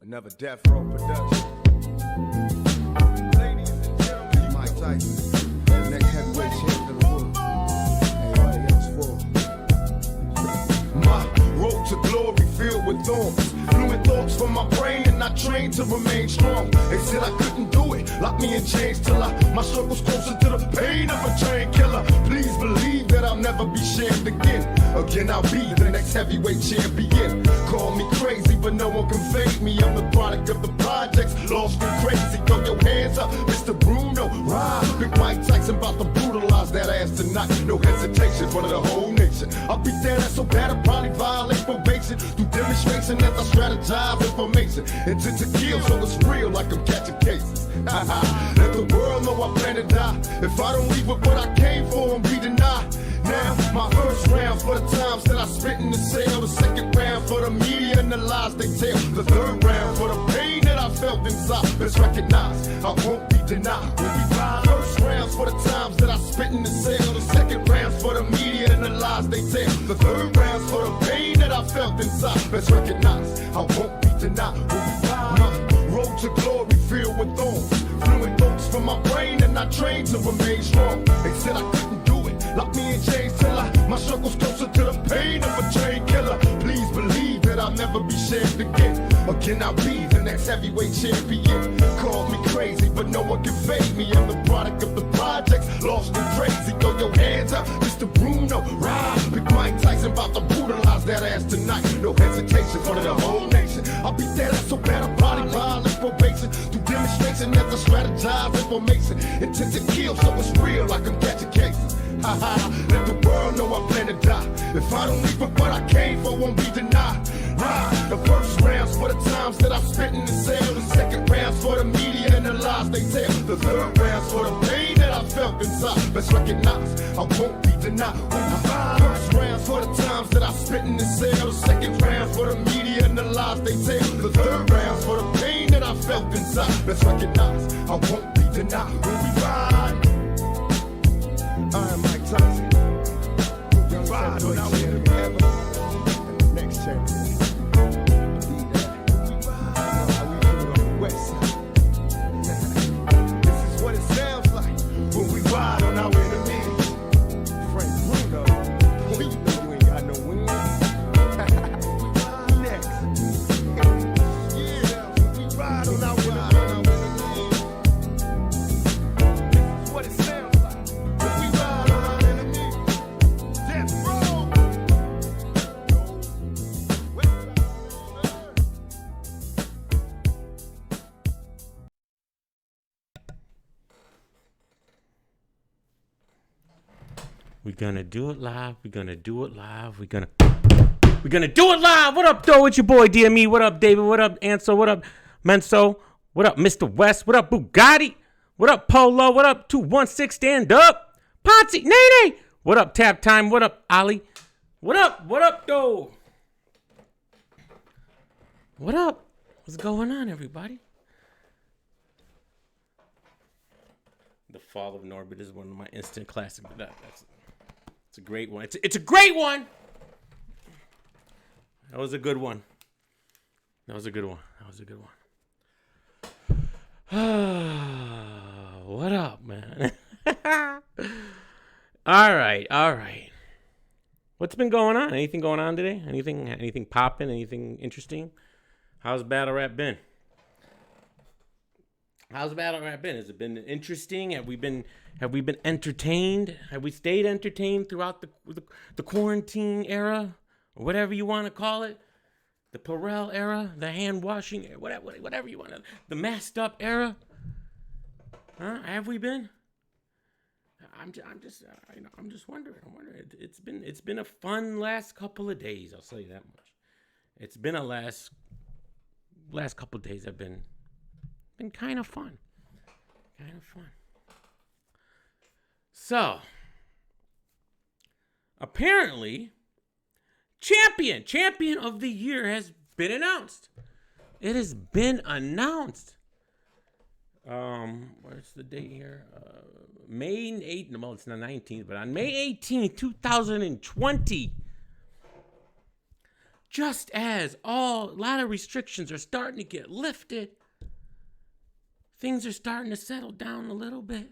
Another Death Row production. Ladies and gentlemen, Mike Tyson, the next heavyweight champion of the world. Everybody else for. My road to glory filled with thorns. Fluid thoughts from my brain and I trained to remain strong. They said I couldn't do it, locked me in chains till my struggle's closer to the pain of a train killer. Please believe that I'll never be shamed again. Again, I'll be the next heavyweight champion. Call me crazy, but no one can fade me. I'm the product of the projects, lost and crazy. Throw your hands up, Mr. Bruno. Ride, Big Mike Tyson about to brutalize that ass tonight. No hesitation for the whole nation. I'll beat that ass so bad I'll probably violate probation. Through demonstration as I strategize information. Intent to kill, so it's real like I'm catching cases. Let the world know I plan to die. If I don't leave with what I came for and be denied. Now, my first round for the times that I spent in the cell. The second round for the media and the lies they tell. The third round for the pain that I felt inside. Let's recognize, I won't be denied. When we ride, first rounds for the times that I spent in the cell. The second rounds for the media and the lies they tell. The third rounds for the pain that I felt inside. Let's recognize, I won't be denied. When we ride, my road to glory filled with thorns. Fluid thoughts from my brain and I trained to remain strong. They said I couldn't do it, locked me in chains till my struggle's closer to the pain of a train killer. Please believe that I'll never be shamed again. Again, I'll be the next heavyweight champion. Call me crazy, but no one can fade me. I'm the product of the projects, lost and crazy. Throw your hands up, Mr. Bruno. Ride, Big Mike Tyson about to brutalize that ass tonight. No hesitation for the whole nation. I'll beat that ass so bad I'll probably violate probation. Through demonstration as I strategize information. Intent to kill, so it's real like I'm catching cases. Let the world know I plan to die. If I don't leave with what I came for, won't be denied. Ride, the first rounds for the times that I've spent in the cell. The second rounds for the media and the lies they tell. The third rounds for the pain that I felt inside. Let's recognize, I won't be denied. First rounds for the times that I spent in the cell. The second rounds for the media and the lies they tell. The third rounds for the pain that I felt inside. Let's recognize, I won't be denied. When we ride, I am Mike Tyson. Young ride on our way ever. And the next champion. How we do it on the west side. This is what it sounds like when we ride on our enemies. Frank Bruno, boy, you know you ain't got no wins. Next. Yeah, when we ride on our enemies. This is what it sounds like. We're gonna do it live. We're gonna do it live. We're gonna do it live. What up, though? It's your boy DME. What up, David? What up, Ansel? What up, Menso? What up, Mr. West? What up, Bugatti? What up, Polo? What up, 216? Stand up. Ponzi, Nene. What up, Tap Time? What up, Ali? What up? What up, though? What up? What's going on, everybody? The Fall of Norbit is one of my instant classics. It's a great one. It's a great one. That was a good one. What up, man? All right. What's been going on? Anything going on today? Anything popping? Anything interesting? How's battle rap been? Has it been interesting? Have we been entertained? Have we stayed entertained throughout the quarantine era, or whatever you want to call it? The Pharrell era, the hand washing, whatever you want to, the masked up era. Huh? Have we been? I'm just wondering. It's been a fun last couple of days. I'll tell you that much. It's been a last couple of days have been kind of fun. So, apparently, champion of the year has been announced. It has been announced. Where's the date here? May 8th, well, it's the 19th, but on May 18th, 2020, just as a lot of restrictions are starting to get lifted, things are starting to settle down a little bit.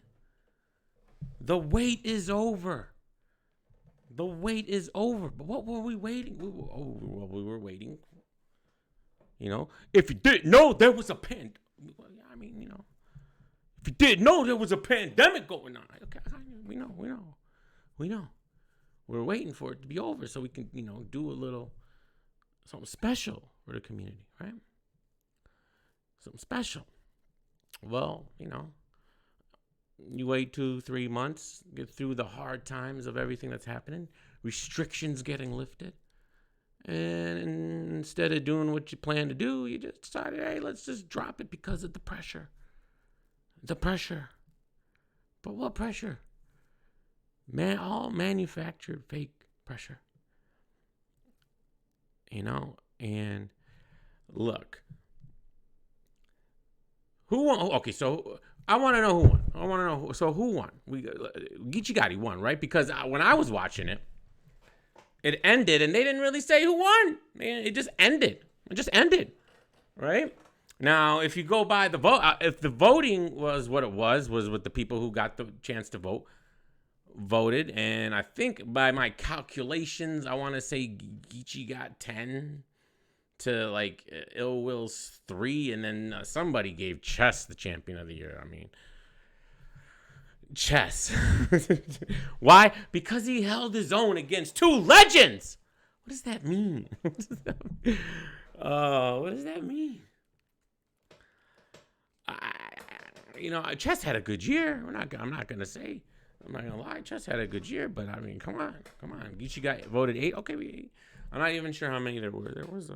The wait is over. The wait is over. But what were we waiting? We were waiting. If you didn't know there was a pandemic, if you didn't know there was a pandemic going on, okay, we know. We're waiting for it to be over so we can, do a little something special for the community, right? Something special. Well, you wait 2-3 months, get through the hard times of everything that's happening, restrictions getting lifted. And instead of doing what you plan to do, you just decided, hey, let's just drop it because of the pressure. The pressure. But what pressure? All manufactured fake pressure. And look. Who won? Okay, so I want to know who won. Who won? Geechee Gotti won, right? Because when I was watching it, it ended, and they didn't really say who won. Man, it just ended. Right? Now, if you go by the vote, if the voting was what it was with the people who got the chance to voted, and I think by my calculations, I want to say Geechee got 10 to like Ill Will's 3, and then somebody gave Chess the champion of the year. I mean, Chess. Why? Because he held his own against 2 legends. What does that mean? What does that mean? Chess had a good year. I'm not gonna lie. Chess had a good year, but I mean, come on. Geechee got voted 8. Okay, I'm not even sure how many there were. There was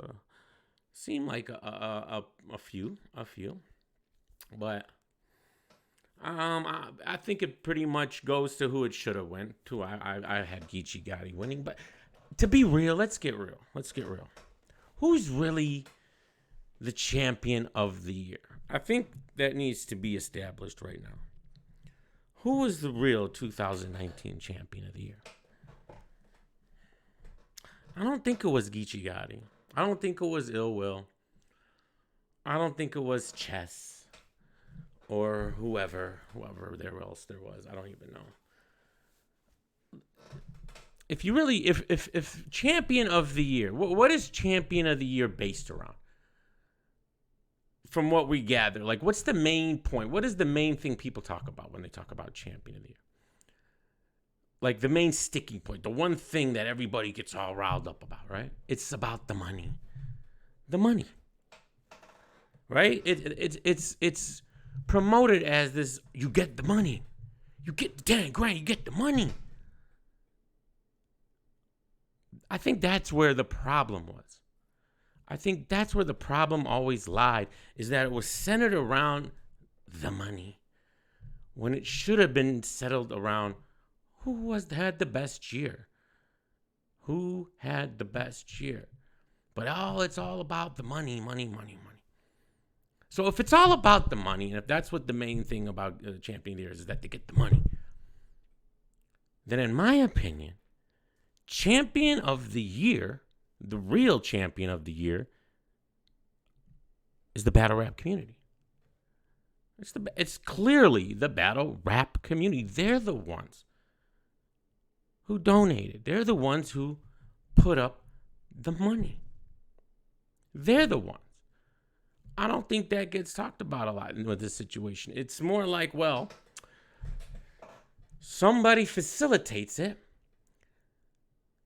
seemed like a few, but I think it pretty much goes to who it should have went to. I had Geechee Gotti winning, but to be real, let's get real. Who's really the champion of the year? I think that needs to be established right now. Who is the real 2019 champion of the year? I don't think it was Geechee Gotti. I don't think it was Ill Will. I don't think it was Chess or whoever else there was. I don't even know. If you really, if champion of the year, what is champion of the year based around? From what we gather, like, what's the main point? What is the main thing people talk about when they talk about champion of the year? Like, the main sticking point, the one thing that everybody gets all riled up about, right? It's about the money. The money. Right? It's promoted as this, you get the money. You get the 10 grand, you get the money. I think that's where the problem was. I think that's where the problem always lied, is that it was centered around the money when it should have been settled around who had the best year. Who had the best year? But it's all about the money. So if it's all about the money, and if that's what the main thing about the champion of the year is that they get the money, then in my opinion, champion of the year, the real champion of the year, is the battle rap community. It's clearly the battle rap community. They're the ones who donated. They're the ones who put up the money. They're the ones. I don't think that gets talked about a lot with this situation. It's more like, well, somebody facilitates it,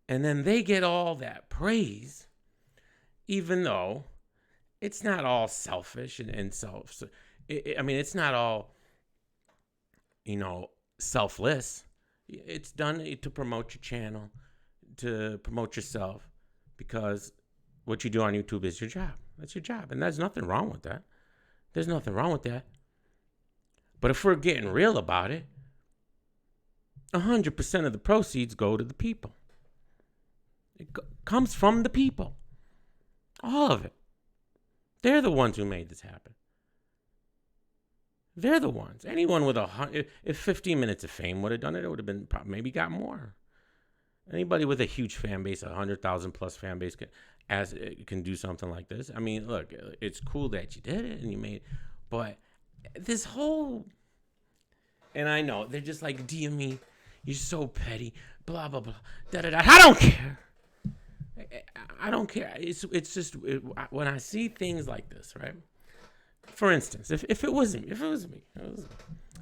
and then they get all that praise, even though it's not all selfish and self. It's not all, selfless. It's done to promote your channel, to promote yourself, because what you do on YouTube is your job. That's your job, and there's nothing wrong with that. But if we're getting real about it, 100% of the proceeds go to the people. It comes from the people. All of it. They're the ones who made this happen. They're the ones. Anyone with if 15 minutes of fame would have done it, it would have been maybe got more. Anybody with a huge fan base, 100,000 plus fan base, as it can do something like this. I mean, look, it's cool that you did it and you made, but this whole, and I know they're just like, DM me, you're so petty, blah blah blah, da da da. I don't care. I don't care. It's just when I see things like this, right? For instance, if it was me,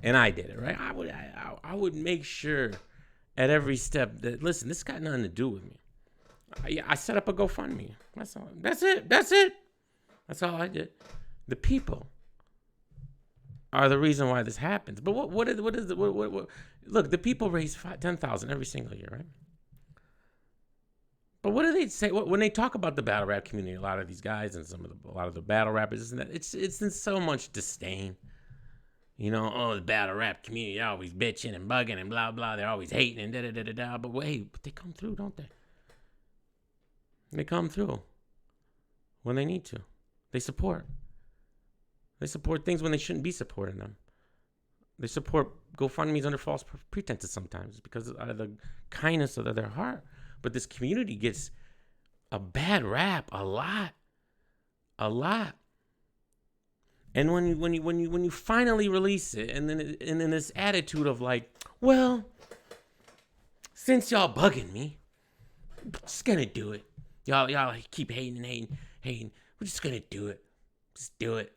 and I did it, right? I would make sure at every step that, listen, this got nothing to do with me. I set up a GoFundMe. That's all. That's it. That's all I did. The people are the reason why this happens. But what look, the people raise 10,000 every single year, right? But what do they say when they talk about the battle rap community? A lot of these guys and a lot of the battle rappers, it's in so much disdain. You know, oh, the battle rap community, they're always bitching and bugging and blah blah. They're always hating and da da da da da. But wait, they come through, don't they? They come through when they need to. They support. They support things when they shouldn't be supporting them. They support GoFundMe's under false pretenses sometimes because out of the kindness of their heart. But this community gets a bad rap a lot. And when you finally release it, and then this attitude of like, well, since y'all bugging me, I'm just gonna do it. Y'all keep hating. We're just gonna do it. Just do it.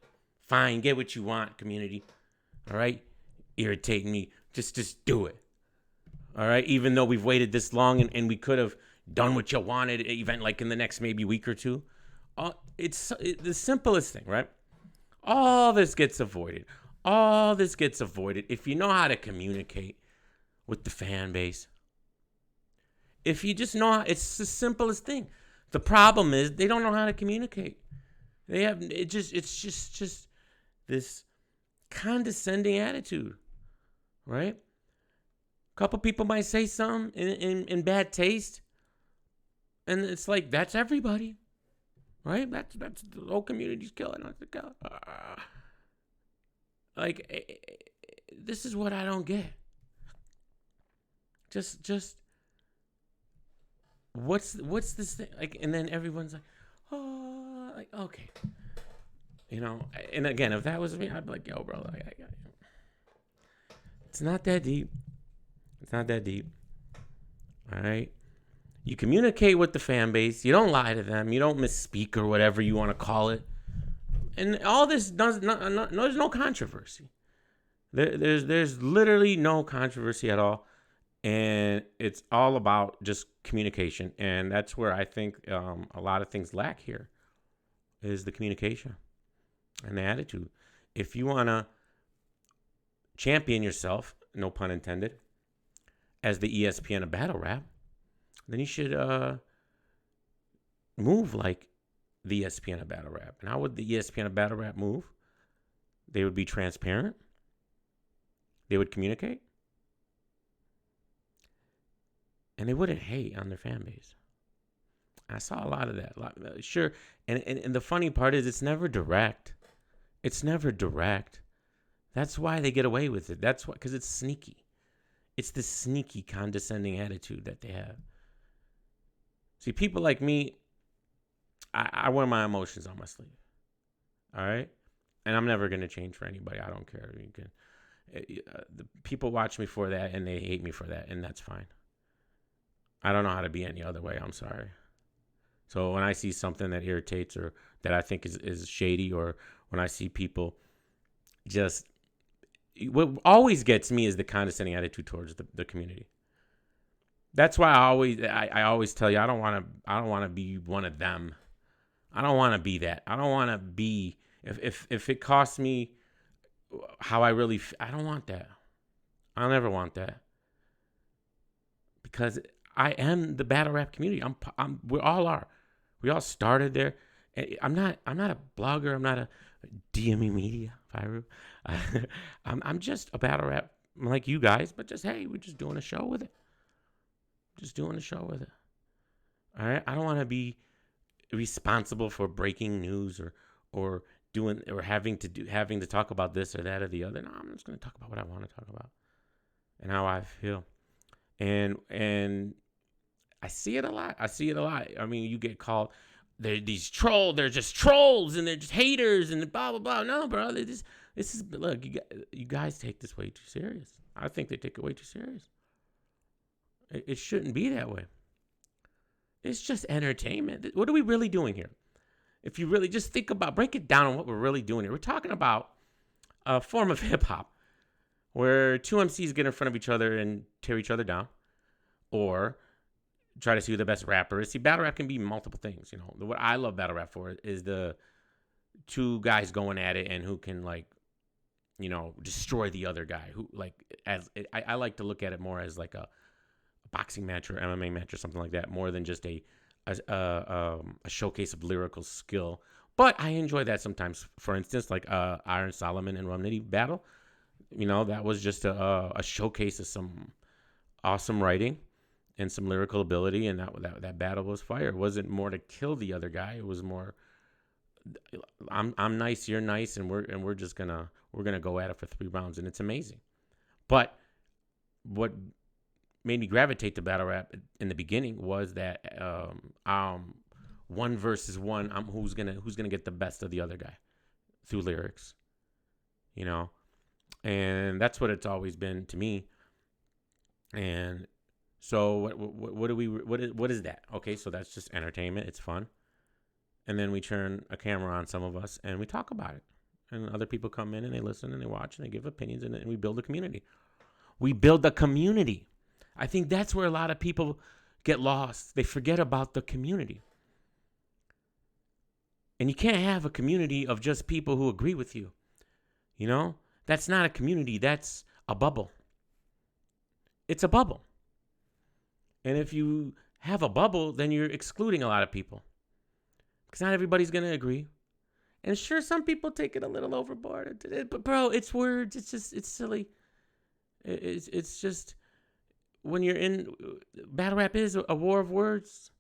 Fine, get what you want, community. All right, irritating me. Just do it. All right, even though we've waited this long and we could have done what you wanted, even like in the next maybe week or two. It's the simplest thing, right? All this gets avoided. If you know how to communicate with the fan base. If you just know, it's the simplest thing. The problem is they don't know how to communicate. It's just this condescending attitude, right? A couple people might say something in bad taste, and it's like, that's everybody, right? That's the whole community's killing us. This is what I don't get. Just what's this thing like? And then everyone's like, oh, like, okay, you know. And again, if that was me, I'd be like, yo, bro, it's not that deep. All right. You communicate with the fan base. You don't lie to them. You don't misspeak or whatever you want to call it. And all this there's no controversy. There's literally no controversy at all. And it's all about just communication. And that's where I think a lot of things lack here is the communication and the attitude. If you want to champion yourself, no pun intended, as the ESPN of battle rap, then you should move like the ESPN of battle rap. And how would the ESPN of battle rap move? They would be transparent. They would communicate. And they wouldn't hate on their fan base. I saw a lot of that. Sure. And the funny part is it's never direct. That's why they get away with it. That's why, because it's sneaky. It's the sneaky, condescending attitude that they have. See, people like me, I wear my emotions on my sleeve. All right? And I'm never going to change for anybody. I don't care. The people watch me for that, and they hate me for that, and that's fine. I don't know how to be any other way. I'm sorry. So when I see something that irritates or that I think is shady, or when I see people just... What always gets me is the condescending attitude towards the community. That's why I always tell you, I don't want to be one of them. I don't want to be that. I don't want to be, if it costs me how I really I don't want that. I'll never want that. Because I am the battle rap community. We all are. We all started there. I'm not a blogger. I'm not a DME Media, Firu. I'm just a battle rap like you guys, but just, hey, we're just doing a show with it. All right? I don't want to be responsible for breaking news or having to talk about this or that or the other. No, I'm just going to talk about what I want to talk about and how I feel. And I see it a lot. I mean, you get called they're just trolls and they're just haters and blah blah blah. No, bro, this is look, you guys take this way too serious. I think they take it way too serious. It shouldn't be that way. It's just entertainment. What are we really doing here? If you really just break it down on what we're really doing here. We're talking about a form of hip hop where two MCs get in front of each other and tear each other down, or try to see who the best rapper is. See, battle rap can be multiple things. You know, what I love battle rap for is the two guys going at it and who can, like, you know, destroy the other guy. Who, like, I like to look at it more as like a boxing match or MMA match or something like that, more than just a showcase of lyrical skill. But I enjoy that sometimes. For instance, like Iron Solomon and Rum Nitty battle. You know, that was just a showcase of some awesome writing and some lyrical ability, and that battle was fire. It wasn't more to kill the other guy. It was more, I'm nice, you're nice, and we're gonna go at it for 3 rounds, and it's amazing. But what made me gravitate to battle rap in the beginning was that 1 versus 1. Who's gonna get the best of the other guy through lyrics, you know, and that's what it's always been to me. And so what is that? Okay, so that's just entertainment. It's fun, and then we turn a camera on, some of us, and we talk about it, and other people come in and they listen and they watch and they give opinions, and we build a community. We build a community. I think that's where a lot of people get lost. They forget about the community. And you can't have a community of just people who agree with you. You know? That's not a community. That's a bubble. It's a bubble. And if you have a bubble, then you're excluding a lot of people. Because not everybody's going to agree. And sure, some people take it a little overboard. But, bro, it's words. It's silly. It's just, when you're in, battle rap is a war of words.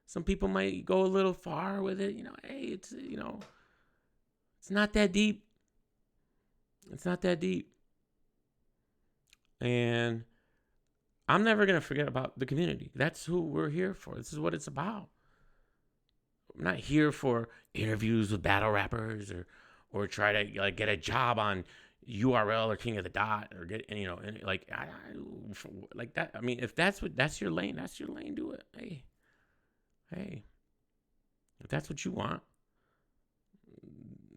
Some people might go a little far with it. You know, hey, it's not that deep. It's not that deep. And I'm never going to forget about the community. That's who we're here for. This is what it's about. I'm not here for interviews with battle rappers or try to, like, get a job on URL or King of the Dot or get, like that. I mean, if that's your lane, that's your lane. Do it. Hey, if that's what you want,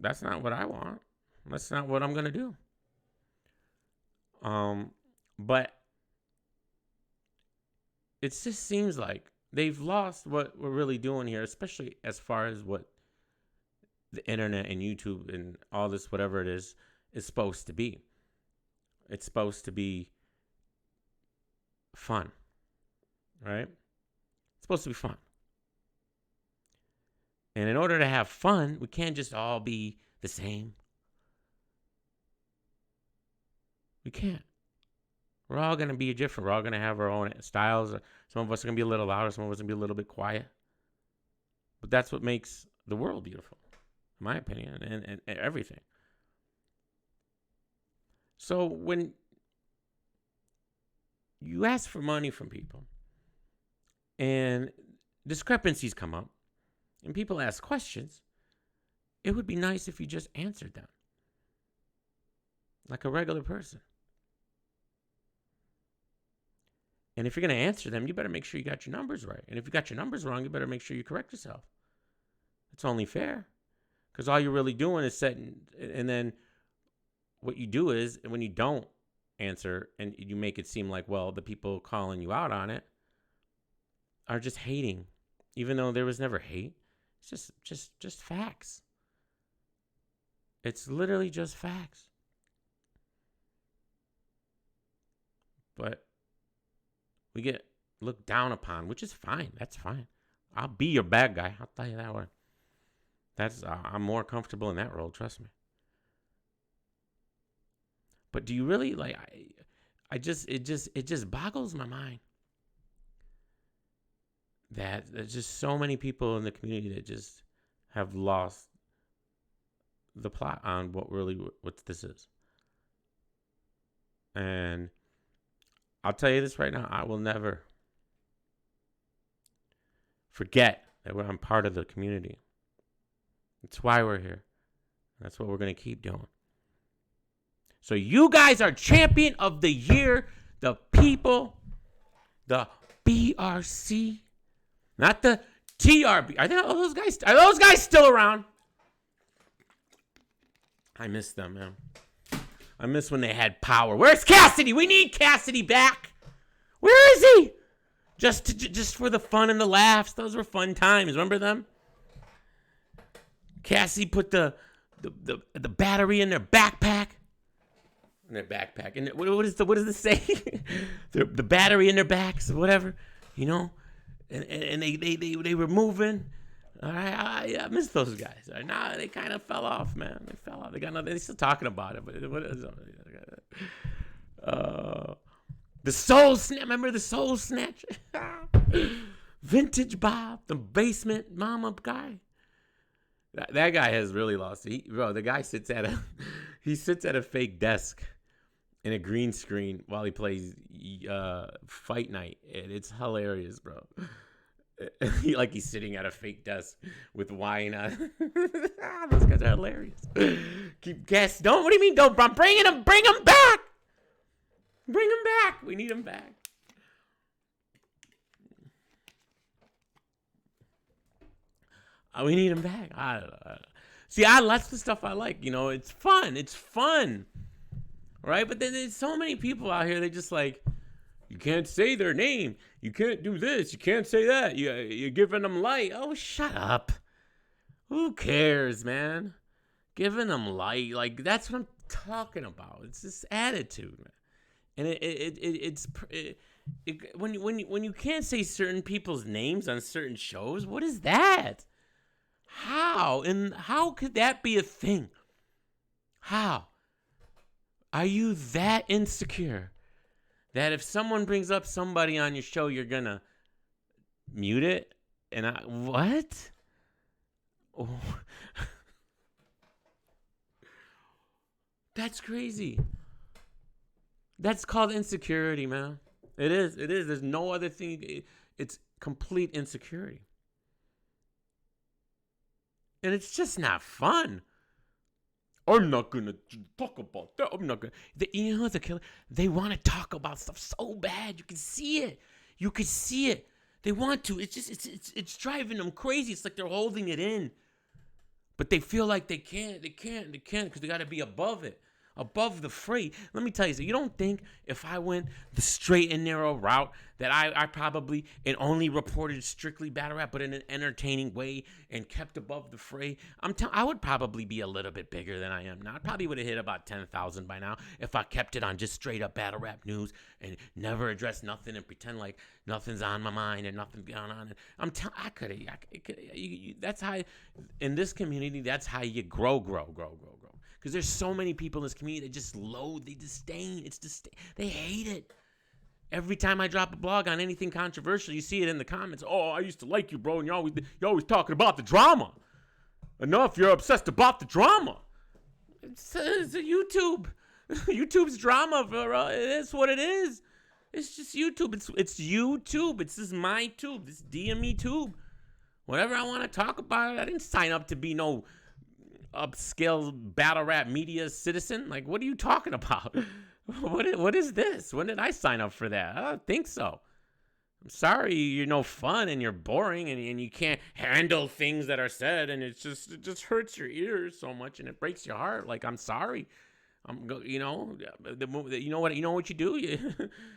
that's not what I want. That's not what I'm gonna do. But it just seems like they've lost what we're really doing here, especially as far as what the internet and YouTube and all this, whatever it is supposed to be. It's supposed to be fun, right? It's supposed to be fun. And in order to have fun, we can't just all be the same. We can't. We're all going to be different. We're all going to have our own styles. Some of us are going to be a little louder. Some of us are going to be a little bit quiet. But that's what makes the world beautiful, in my opinion, and everything. So when you ask for money from people and discrepancies come up and people ask questions, it would be nice if you just answered them like a regular person. And if you're going to answer them, you better make sure you got your numbers right. And if you got your numbers wrong, you better make sure you correct yourself. It's only fair. Because all you're really doing is setting, and then what you do is, when you don't answer and you make it seem like, well, the people calling you out on it are just hating, even though there was never hate. It's just facts. It's literally just facts. But we get looked down upon, which is fine. That's fine. I'll be your bad guy. I'll tell you that one. I'm more comfortable in that role. Trust me. But do you really like? It just boggles my mind that there's just so many people in the community that just have lost the plot on what this is. And I'll tell you this right now, I will never forget I'm part of the community. That's why we're here. That's what we're going to keep doing. So you guys are champion of the year. The people, the BRC, not the TRB. Are those guys still around? I miss them, man. I miss when they had power. Where's Cassidy? We need Cassidy back. Where is he? Just for the fun and the laughs. Those were fun times. Remember them? Cassidy put the battery in their backpack. And what does this say? the battery in their backs, or whatever, and they were moving. All right, I miss those guys. Now they kind of fell off, man. They fell off. They got nothing. They're still talking about it, but what is the Soul Snatch? Remember the Soul Snatch? Vintage Bob, the basement mama guy. That guy has really lost it. The guy sits at a fake desk in a green screen while he plays Fight Night, and it's hilarious, bro. He's sitting at a fake desk with wine on. Those guys are hilarious. Keep guess. Don't. What do you mean? Don't. I'm bringing him. Bring him back. Bring him back. We need him back. We need him back. I don't know. See, that's the stuff I like. It's fun. It's fun. Right? But then there's so many people out here, they just you can't say their name. You can't do this. You can't say that. You're giving them light. Oh, shut up. Who cares, man? Giving them light. That's what I'm talking about. It's this attitude, man. And when you can't say certain people's names on certain shows, what is that? How? And how could that be a thing? How? Are you that insecure that if someone brings up somebody on your show, you're going to mute it? What? Oh. That's crazy. That's called insecurity, man. It is. There's no other thing. It's complete insecurity. And it's just not fun. I'm not going to talk about that. I'm not going to. You know what's the killer? They want to talk about stuff so bad. You can see it. You can see it. They want to. It's just, it's driving them crazy. It's like they're holding it in. But they feel like they can't because they got to be above it. Above the fray. Let me tell you, so you don't think if I went the straight and narrow route that I probably and only reported strictly battle rap, but in an entertaining way and kept above the fray, I would probably be a little bit bigger than I am now. I probably would have hit about 10,000 by now if I kept it on just straight up battle rap news and never address nothing and pretend like nothing's on my mind and nothing's going on. I could have. That's how in this community. That's how you grow. Because there's so many people in this community that just loathe, they disdain. They hate it. Every time I drop a blog on anything controversial, you see it in the comments. Oh, I used to like you, bro, and you're always talking about the drama. Enough, you're obsessed about the drama. It's a YouTube. YouTube's drama, bro. It's what it is. It's just YouTube. It's YouTube. This is my tube. This DME tube. Whatever I want to talk about it. I didn't sign up to be no upscale battle rap media citizen. What are you talking about? What is this? When did I sign up for that? I don't think so. I'm sorry you're no fun and you're boring and you can't handle things that are said and it just hurts your ears so much and it breaks your heart. I'm sorry. You know what you do?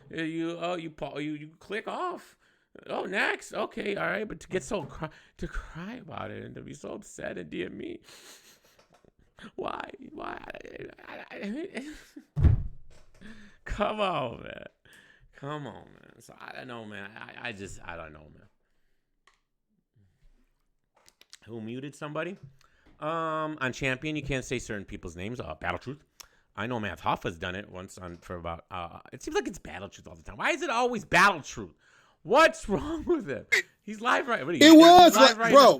You click off. Oh, next. Okay, all right. But to get to cry about it and to be so upset and DM me. Why? Come on, man. So I don't know, man. I don't know, man. Who muted somebody? On Champion, you can't say certain people's names. Battle Truth. I know Matt Hoffa's done it once for about. It seems like it's Battle Truth all the time. Why is it always Battle Truth? What's wrong with him? He's live right. It was,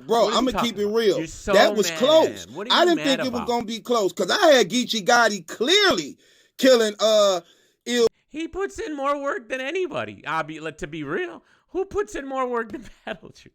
bro. I'm gonna keep it real. That was close. I didn't think it was gonna be close because I had Geechee Gotti clearly killing Ill. He puts in more work than anybody. To be real, who puts in more work than Battle Truth?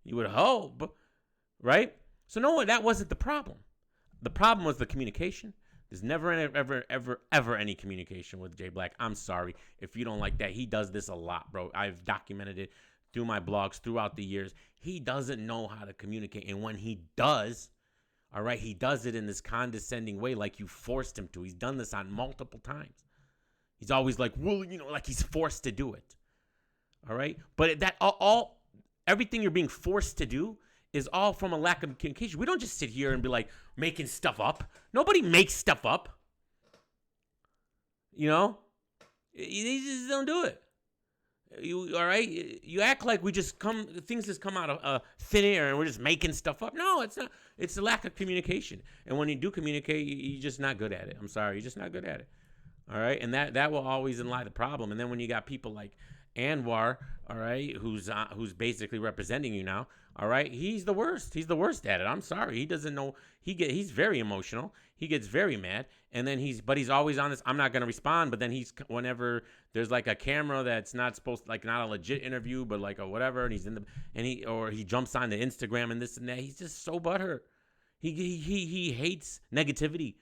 You would hope, right? So no, that wasn't the problem. The problem was the communication. There's never, ever any communication with Jay Black. I'm sorry if you don't like that. He does this a lot, bro. I've documented it through my blogs throughout the years. He doesn't know how to communicate. And when he does, all right, he does it in this condescending way like you forced him to. He's done this on multiple times. He's always like, well, like he's forced to do it. All right? But everything you're being forced to do is all from a lack of communication. We don't just sit here and be like making stuff up. Nobody makes stuff up. You just don't do it. All right? You act like things just come out of thin air and we're just making stuff up. No, it's not. It's a lack of communication. And when you do communicate, you're just not good at it. I'm sorry. You're just not good at it. All right? And that will always lie the problem. And then when you got people like Anwar, all right, who's basically representing you now, all right, he's the worst. He's the worst at it. I'm sorry. He doesn't know. He's very emotional. He gets very mad, and then he's always on this. I'm not gonna respond. But then whenever there's like a camera that's not supposed to, like not a legit interview, but like a whatever, and he jumps on the Instagram and this and that. He's just so butthurt. He hates negativity.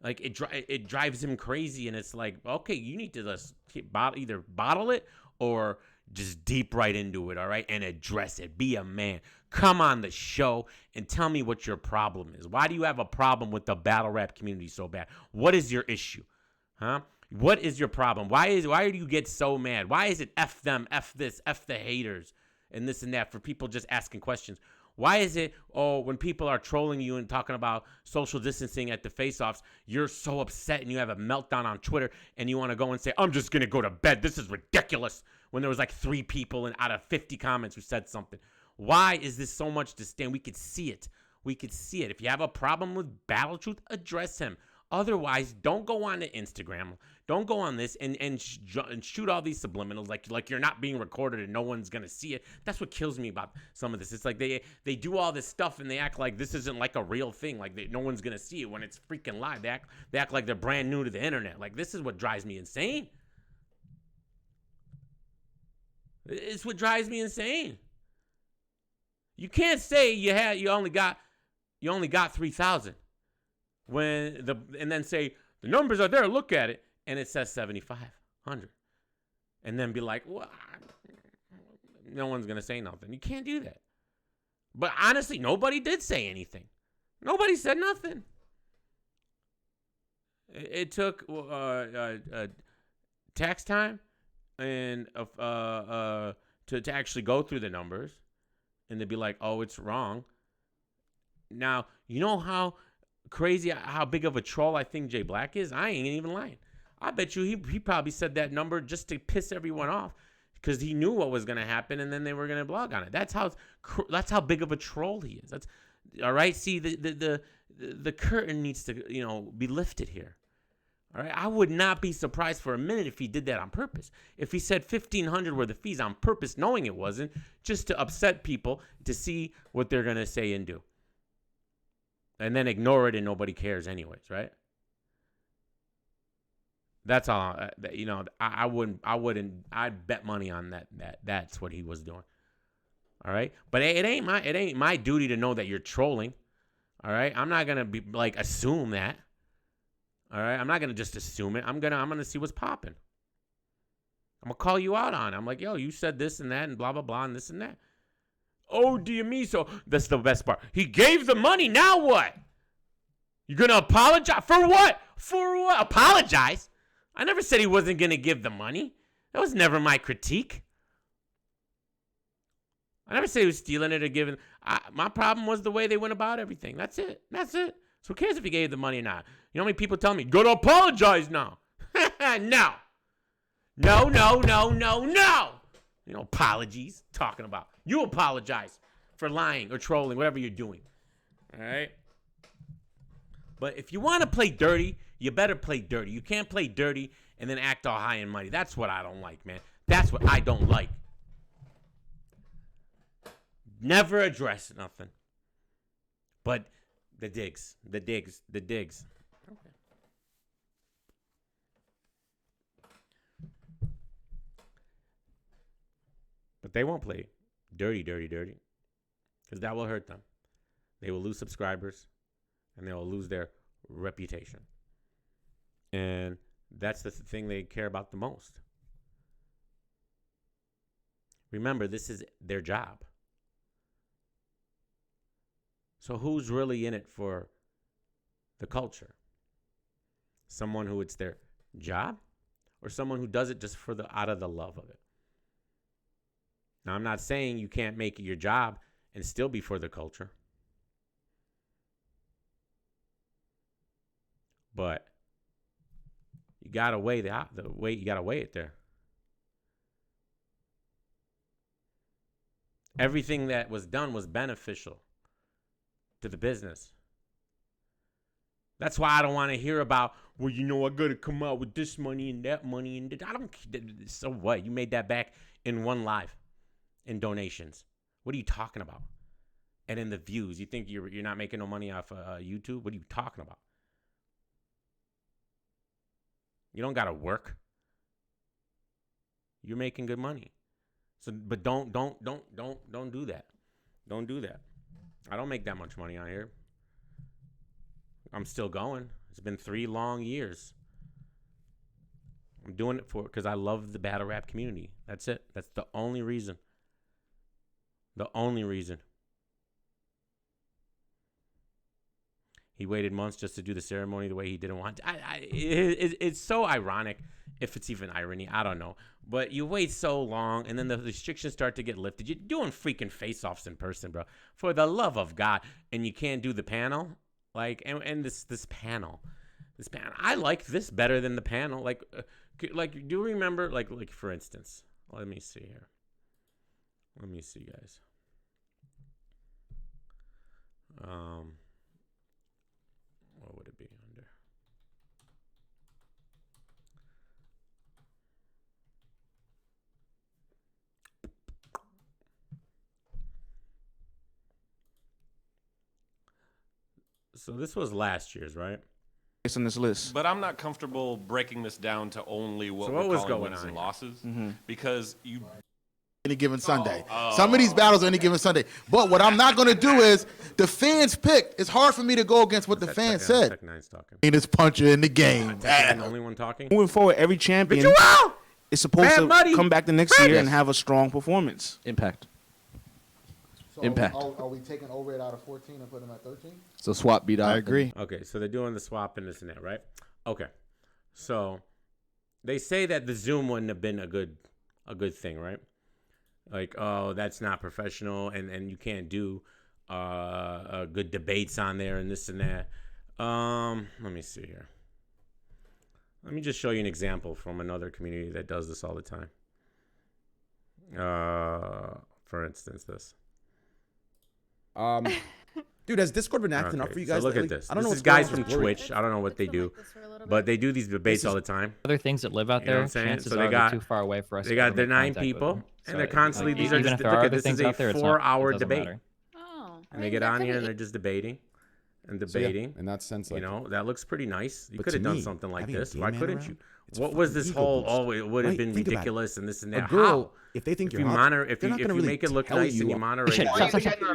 Like it drives him crazy, and it's like, okay, you need to just either bottle it or just deep right into it, all right, and address it. Be a man. Come on the show and tell me what your problem is. Why do you have a problem with the battle rap community so bad? What is your issue, huh? What is your problem? Why do you get so mad? Why is it F them, F this, F the haters, and this and that for people just asking questions? Why is it, when people are trolling you and talking about social distancing at the face-offs, you're so upset and you have a meltdown on Twitter and you want to go and say, I'm just going to go to bed. This is ridiculous. When there was like 3 people out of 50 comments who said something. Why is this so much disdain? We could see it. We could see it. If you have a problem with Battle Truth, address him. Otherwise, don't go on to Instagram. Don't go on this and shoot all these subliminals like you're not being recorded and no one's going to see it. That's what kills me about some of this. It's like they do all this stuff and they act like this isn't like a real thing. Like no one's going to see it when it's freaking live. They act like they're brand new to the internet. Like this is what drives me insane. It's what drives me insane. You can't say you only got 3,000 and then say the numbers are there. Look at it. And it says 7,500. And then be like, well, no one's going to say nothing. You can't do that. But honestly, nobody did say anything. Nobody said nothing. It took tax time and to actually go through the numbers and to be like, oh, it's wrong. Now, you know how crazy, how big of a troll I think Jay Black is? I ain't even lying. I bet you he probably said that number just to piss everyone off because he knew what was going to happen and then they were going to blog on it. That's how big of a troll he is. That's all right. See, the curtain needs to, be lifted here. All right. I would not be surprised for a minute if he did that on purpose. If he said 1,500 were the fees on purpose, knowing it wasn't, just to upset people to see what they're going to say and do. And then ignore it and nobody cares anyways, right? That's all. I wouldn't. I'd bet money on that's what he was doing. All right, but it ain't my duty to know that you're trolling. All right, I'm not gonna be like assume that. All right, I'm not gonna just assume it. I'm gonna see what's popping. I'm gonna call you out on it. I'm like, yo, you said this and that and blah blah blah and this and that. Oh, dear me. So that's the best part. He gave the money. Now what? You're going to apologize? For what? For what? Apologize? I never said he wasn't going to give the money. That was never my critique. I never said he was stealing it or giving. My problem was the way they went about everything. That's it. So who cares if he gave the money or not? You know how many people tell me, go to apologize now? No. No. Apologies. Talking about. You apologize for lying or trolling, whatever you're doing. All right? But if you want to play dirty, you better play dirty. You can't play dirty and then act all high and mighty. That's what I don't like, man. That's what I don't like. Never address nothing. But the digs. Okay. But they won't play dirty. because that will hurt them. They will lose subscribers, and they will lose their reputation. And that's the thing they care about the most. Remember, this is their job. So who's really in it for the culture? Someone who it's their job, or someone who does it just for out of the love of it? Now, I'm not saying you can't make it your job and still be for the culture. But you gotta weigh you gotta weigh it there. Everything that was done was beneficial to the business. That's why I don't want to hear about, well, I gotta come out with this money and that money and I don't. So what? You made that back in one live, in donations. What are you talking about? And in the views, you think you're not making no money off YouTube? What are you talking about? You don't gotta work. You're making good money. So, but don't do that. Don't do that. I don't make that much money on here. I'm still going. It's been 3 long years. I'm doing it because I love the battle rap community. That's it. That's the only reason. The only reason. He waited months just to do the ceremony the way he didn't want to. It's so ironic, if it's even irony. I don't know. But you wait so long, and then the restrictions start to get lifted. You're doing freaking face-offs in person, bro. For the love of God. And you can't do the panel. Like, and this panel. This panel. I like this better than the panel. Like, do you remember, like for instance, let me see here. Let me see, guys. What would it be under? So this was last year's, right? It's on this list. But I'm not comfortable breaking this down to only what was we're calling going wins on and here? losses, because you. Any given Sunday. Some of these battles are any given Sunday. But what I'm not going to do is the fans picked. It's hard for me to go against what the fans said. Tech Nine's talking. Ain't this puncher in the game. Tech Nine, the only one talking. Moving forward, every champion is supposed to come back the next year and have a strong performance. Impact. So Impact. Are we taking O-Red out of 14 and putting him at 13? So swap beat out. I agree. Okay, so they're doing the swap and this and that, right? Okay, so they say that the Zoom wouldn't have been a good thing, right? Like, oh, that's not professional, and you can't do good debates on there and this and that. Let me see here. Let me just show you an example from another community that does this all the time. For instance, this. Dude, has Discord been acting up for you guys? So look lately? at this. I don't know This is what's guys going from on. Twitch. I don't know what they do, but they do these debates all the time. Other things that live out You know what there, I'm saying? chances So they are got- they're too far away for us. They to got ever their make 9 contact with people, them. and So, they're constantly. like, These are even just if there look are at other this things is a out there, it's 4-hour it doesn't debate, matter. Oh. and they get on here and they're just debating and debating. In that sense, You know, that looks pretty nice. You But could have to done me, something like having a this. gay Why man couldn't around, you? it's What was fucking this ego whole? boost. Oh, it would have Right? been Think about it. ridiculous and this and A that. girl, How? if they think If you're you hot, monitor, if they're you not gonna if you really make it look tell nice you and you up. moderate, Shit, it, stop, this stop, stop.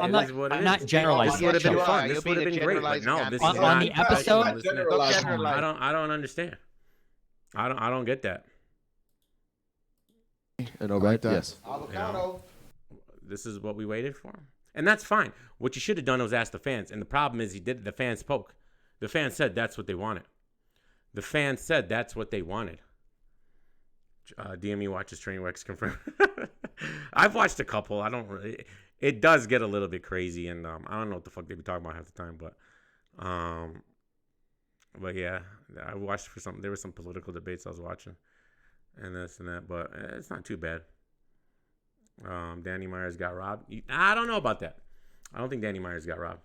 I'm not, is what I'm it not is. generalizing. This would have been Chill. fun. This would have been great. But no, this is On not. the episode, I don't understand. I don't get that. And all right, yes. Avocado. This is what we waited for, and that's fine. What you should have done was ask the fans, and the problem is the fans spoke. The fans said that's what they wanted. The fans said that's what they wanted. DME watches Trainwrecks confirmed. I've watched a couple. I don't really. It does get a little bit crazy, and I don't know what the fuck they be talking about half the time, but yeah, I watched for some. There were some political debates I was watching, and this and that, but it's not too bad. Danny Myers got robbed. I don't know about that. I don't think Danny Myers got robbed.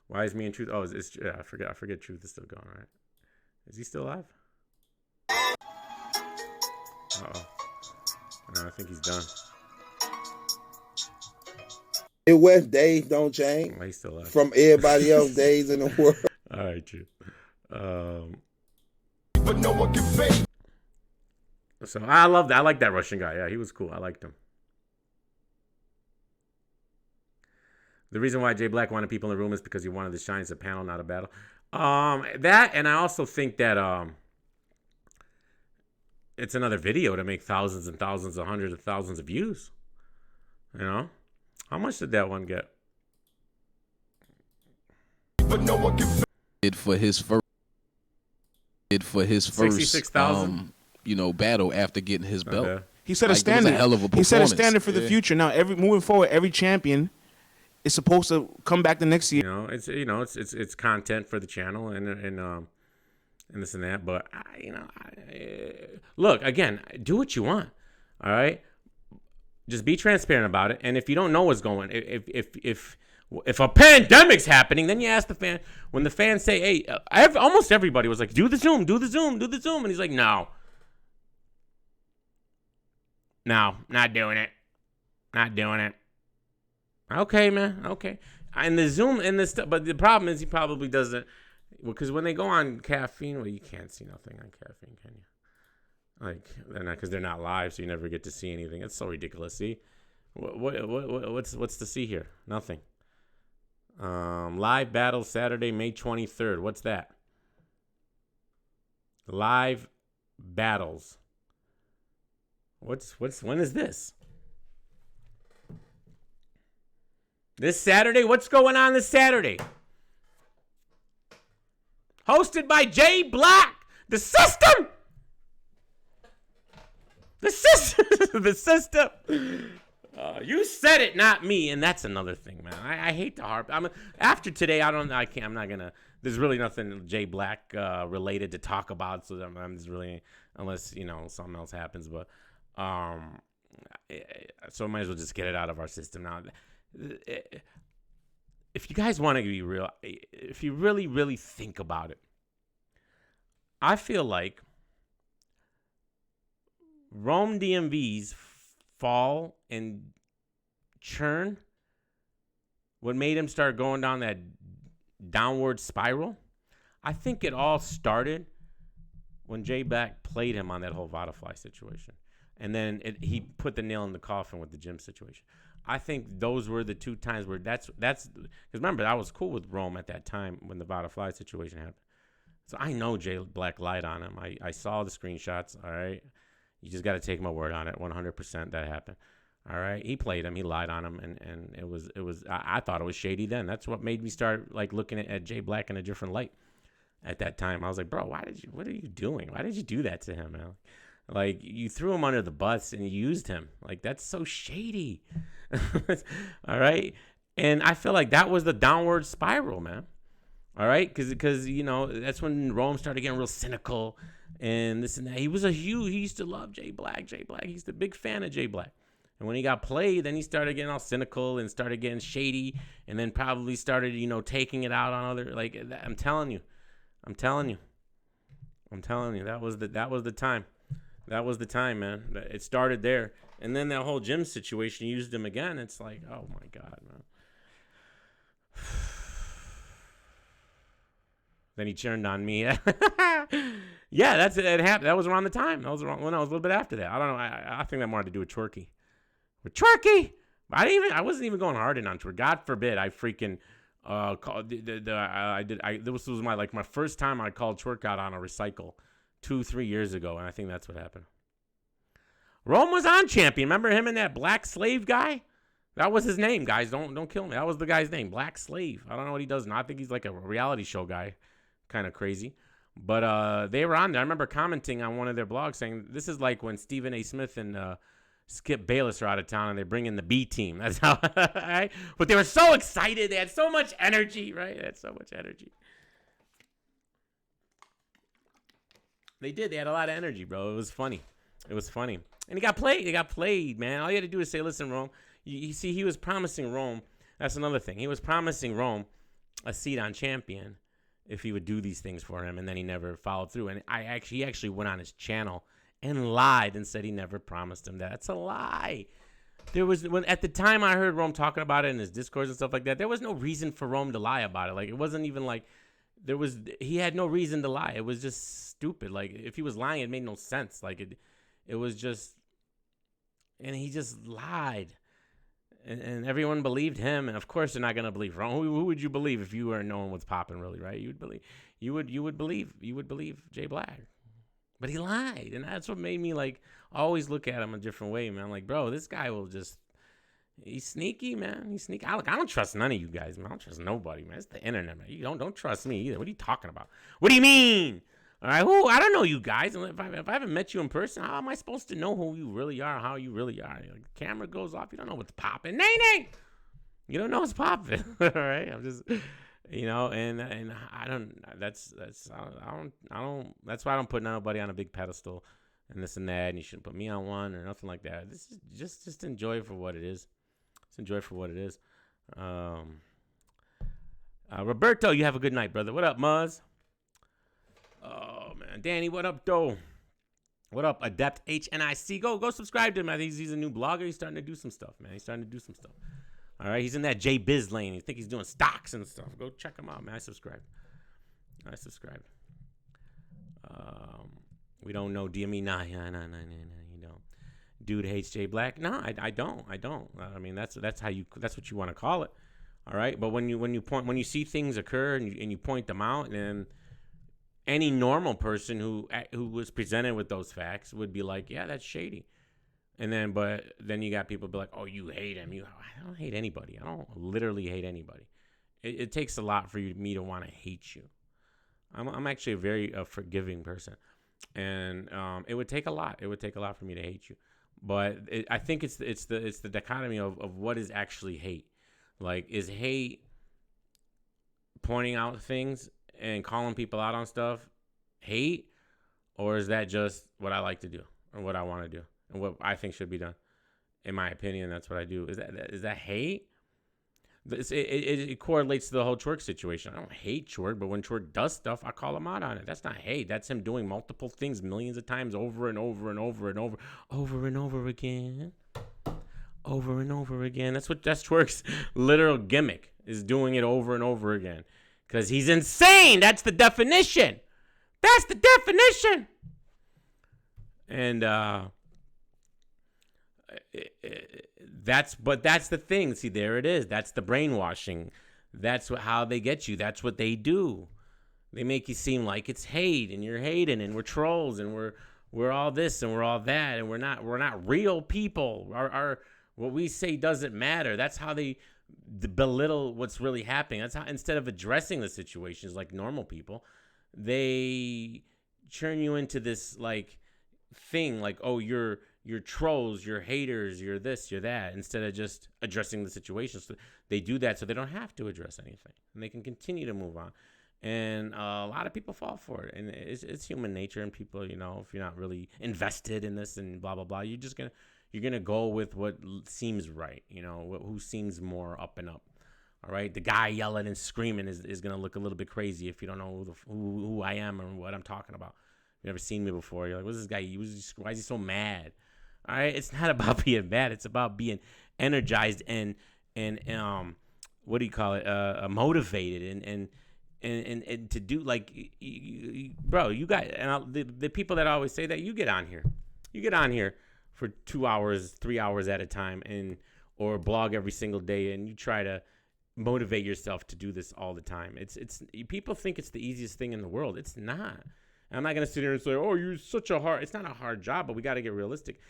Why is me and Truth? Oh, I forget Truth is still going, right? Is he still alive? Uh-oh. No, I think he's done. Midwest days don't change Oh, he's still alive. from everybody else's days in the world. All right, Truth. But no one can fake. So I love that. I like that Russian guy. Yeah, he was cool. I liked him. The reason why Jay Black wanted people in the room is because he wanted to shine as a panel, not a battle. That, and I also think that it's another video to make thousands and thousands, hundreds of thousands of views. You know, how much did that one get? But no one can For his first 66,000. Battle after getting his belt. Okay. He set a Like, it was a standard. hell of a He set a performance. standard for the Yeah. future. Now, moving forward, every champion is supposed to come back the next year. It's content for the channel and this and that. But look, again, do what you want. All right, just be transparent about it. And if you don't know what's going, if a pandemic's happening, then you ask the fan. When the fans say, "Hey," almost everybody was like, "Do the Zoom, do the Zoom, do the Zoom," and he's like, "No, not doing it, not doing it." Okay, man. Okay. And the Zoom and the stuff, but the problem is he probably doesn't, because when they go on caffeine, well, you can't see nothing on caffeine, can you? Like, because they're not live, so you never get to see anything. It's so ridiculous. See, what's to see here? Nothing. Live battle Saturday, May 23rd. What's that? Live battles. When is this? This Saturday? What's going on this Saturday? Hosted by Jay Black. The system. The system. The system. You said it, not me, and that's another thing, man. I hate to harp. After today, I'm not gonna. There's really nothing Jay Black related to talk about, so I'm just really, unless something else happens. But so I might as well just get it out of our system now. If you guys want to be real, if you really, really think about it, I feel like Rome DMV's fall and churn, what made him start going down that downward spiral, I think it all started when Jay Black played him on that whole Vodafly situation. And then he put the nail in the coffin with the gym situation. I think those were the two times where that's because remember, I was cool with Rome at that time when the Vodafly situation happened. So I know Jay Black lied on him. I saw the screenshots. All right, you just got to take my word on it. 100% that happened. All right, he played him. He lied on him, and it was. I thought it was shady then. That's what made me start like looking at Jay Black in a different light. At that time, I was like, bro, what are you doing? Why did you do that to him, man? Like, you threw him under the bus and you used him. Like, that's so shady. All right? And I feel like that was the downward spiral, man. All right? Because that's when Rome started getting real cynical and this and that. He used to love Jay Black. He's the big fan of Jay Black. And when he got played, then he started getting all cynical and started getting shady and then probably started, taking it out on other, like, I'm telling you, that was the time. That was the time, man. It started there. And then that whole gym situation used him again. It's like, oh, my God, man. Then he turned on me. Yeah, that's it. It happened. That was around the time. That was around when I was a little bit after that. I don't know. I think that more had to do with Twerky. With Twerky? I wasn't even going hard in on Twerky. God forbid I freaking called this was my first time I called Twerk out on a recycle 2-3 years ago, and I think that's what happened. Rome was on Champion. Remember him and that Black Slave guy? That was his name, guys. Don't kill me. That was the guy's name, Black Slave. I don't know what he does now. I think he's like a reality show guy, kind of crazy. But they were on there. I remember commenting on one of their blogs saying this is like when Stephen A. Smith and Skip Bayless are out of town and they bring in the B team. That's how. Right? But they were so excited. They had so much energy, right? They had so much energy. They did. They had a lot of energy, bro. It was funny. And he got played, man. All you had to do is say, listen, Rome. You see, he was promising Rome. That's another thing. He was promising Rome a seat on Champion if he would do these things for him, and then he never followed through. And he actually went on his channel and lied and said he never promised him that. That's a lie. At the time I heard Rome talking about it in his discourse and stuff like that, there was no reason for Rome to lie about it. Like, it wasn't even like he had no reason to lie. It was just stupid. Like, if he was lying, it made no sense. Like, it was just, and he just lied. and everyone believed him, and of course they're not gonna believe wrong. Who would you believe if you weren't knowing what's popping really, right? You would believe Jay Black, but he lied, and that's what made me like always look at him a different way, man. Like, bro, this guy will just. He's sneaky, man. He's sneaky. I don't trust none of you guys, man. I don't trust nobody, man. It's the internet, man. You don't trust me either. What are you talking about? What do you mean? All right, I don't know you guys. If I haven't met you in person, how am I supposed to know who you really are, how you really are? Like, the camera goes off, you don't know what's popping. Nay. You don't know what's popping. All right, I'm just, and I don't. That's why I don't put nobody on a big pedestal, and this and that. And you shouldn't put me on one or nothing like that. This is just enjoy it for what it is. Just enjoy it for what it is. Roberto, you have a good night, brother. What up, Muzz? Oh, man. Danny, what up, though? What up, Adept HNIC? Go subscribe to him. I think he's a new blogger. He's starting to do some stuff, man. All right, he's in that J Biz lane. You think he's doing stocks and stuff. Go check him out, man. I subscribed. We don't know DME. Nah, you don't. Dude hates Jay Black. No, I don't. I mean, that's what you want to call it. All right, but when you see things occur and you point them out, and any normal person who was presented with those facts would be like, yeah, that's shady. But then you got people be like, oh, you hate him. I don't hate anybody. I don't literally hate anybody. It takes a lot for me to want to hate you. I'm actually a very forgiving person, and it would take a lot. It would take a lot for me to hate you. But I think it's the dichotomy of what is actually hate. Like, is hate pointing out things and calling people out on stuff hate, or is that just what I like to do or what I want to do and what I think should be done? In my opinion, that's what I do. Is that hate? It correlates to the whole Twerk situation. I don't hate Twerk, but when Twerk does stuff, I call him out on it. That's not hate. That's him doing multiple things millions of times over and over and over and over again. Over and over again. That's Twerk's literal gimmick, is doing it over and over again. Because he's insane. That's the definition. And that's the thing. See, there it is. That's the brainwashing. That's how they get you. That's what they do. They make you seem like it's hate, and you're hating, and we're trolls, and we're all this and we're all that, and we're not real people. Our what we say doesn't matter. That's how they belittle what's really happening. That's how, instead of addressing the situations like normal people, they turn you into this like thing, like, oh, you're trolls, you're haters, you're this, you're that, instead of just addressing the situation. So they do that so they don't have to address anything, and they can continue to move on. And a lot of people fall for it, and it's human nature. And people, if you're not really invested in this and blah blah blah, you're gonna go with what seems right, who seems more up and up. All right, the guy yelling and screaming is gonna look a little bit crazy if you don't know who I am or what I'm talking about. You've never seen me before. You're like, what's this guy? Why is he so mad? All right, it's not about being mad. It's about being energized and what do you call it? Motivated and to do, like, bro. You guys, and the people that always say that, you get on here for 2 hours, 3 hours at a time, or blog every single day, and you try to motivate yourself to do this all the time. It's people think it's the easiest thing in the world. It's not. And I'm not gonna sit here and say, oh, you're such a hard. It's not a hard job, but we got to get realistic.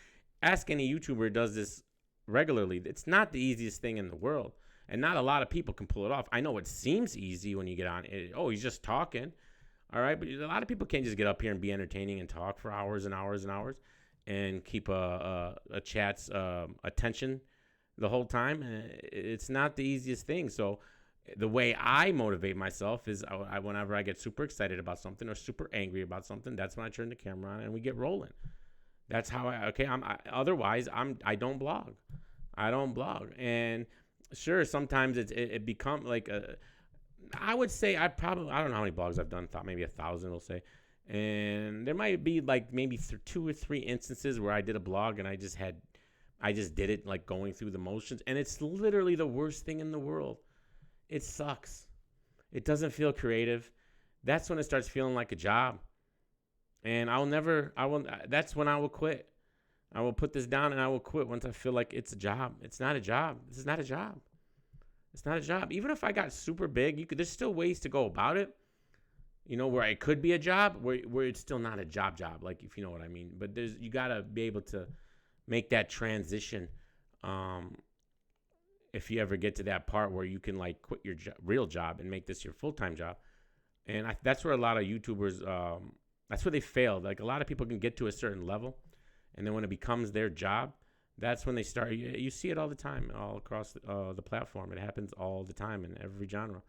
Ask any YouTuber who does this regularly. It's not the easiest thing in the world, and not a lot of people can pull it off. I know it seems easy when you get on it. Oh, he's just talking. All right, but a lot of people can't just get up here and be entertaining and talk for hours and hours and hours and keep a chat's attention the whole time. It's not the easiest thing. So the way I motivate myself is whenever I get super excited about something or super angry about something, that's when I turn the camera on and we get rolling. That's how otherwise I don't blog. I don't blog. And sure, sometimes it becomes like I would say I don't know how many blogs I've done. Thought maybe 1,000, we'll say. And there might be like maybe 2 or 3 instances where I did a blog and I just did it like going through the motions, and it's literally the worst thing in the world. It sucks. It doesn't feel creative. That's when it starts feeling like a job. And that's when I will quit. I will put this down and I will quit once I feel like it's a job. It's not a job. This is not a job. It's not a job. Even if I got super big, there's still ways to go about it. You know, where it could be a job, where it's still not a job, like, if you know what I mean. But you gotta be able to make that transition. If you ever get to that part where you can like quit your real job and make this your full-time job. And that's where a lot of YouTubers, that's where they fail. Like, a lot of people can get to a certain level, and then when it becomes their job, that's when they start. You see it all the time, all across the platform. It happens all the time in every genre.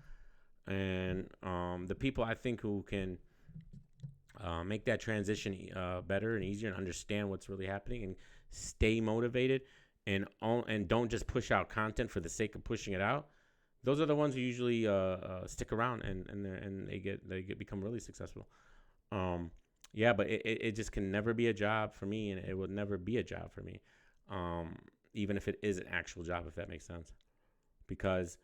And the people I think who can make that transition better and easier and understand what's really happening and stay motivated and don't just push out content for the sake of pushing it out, those are the ones who usually stick around and they become really successful. Yeah, but it just can never be a job for me, and it will never be a job for me, even if it is an actual job, if that makes sense, because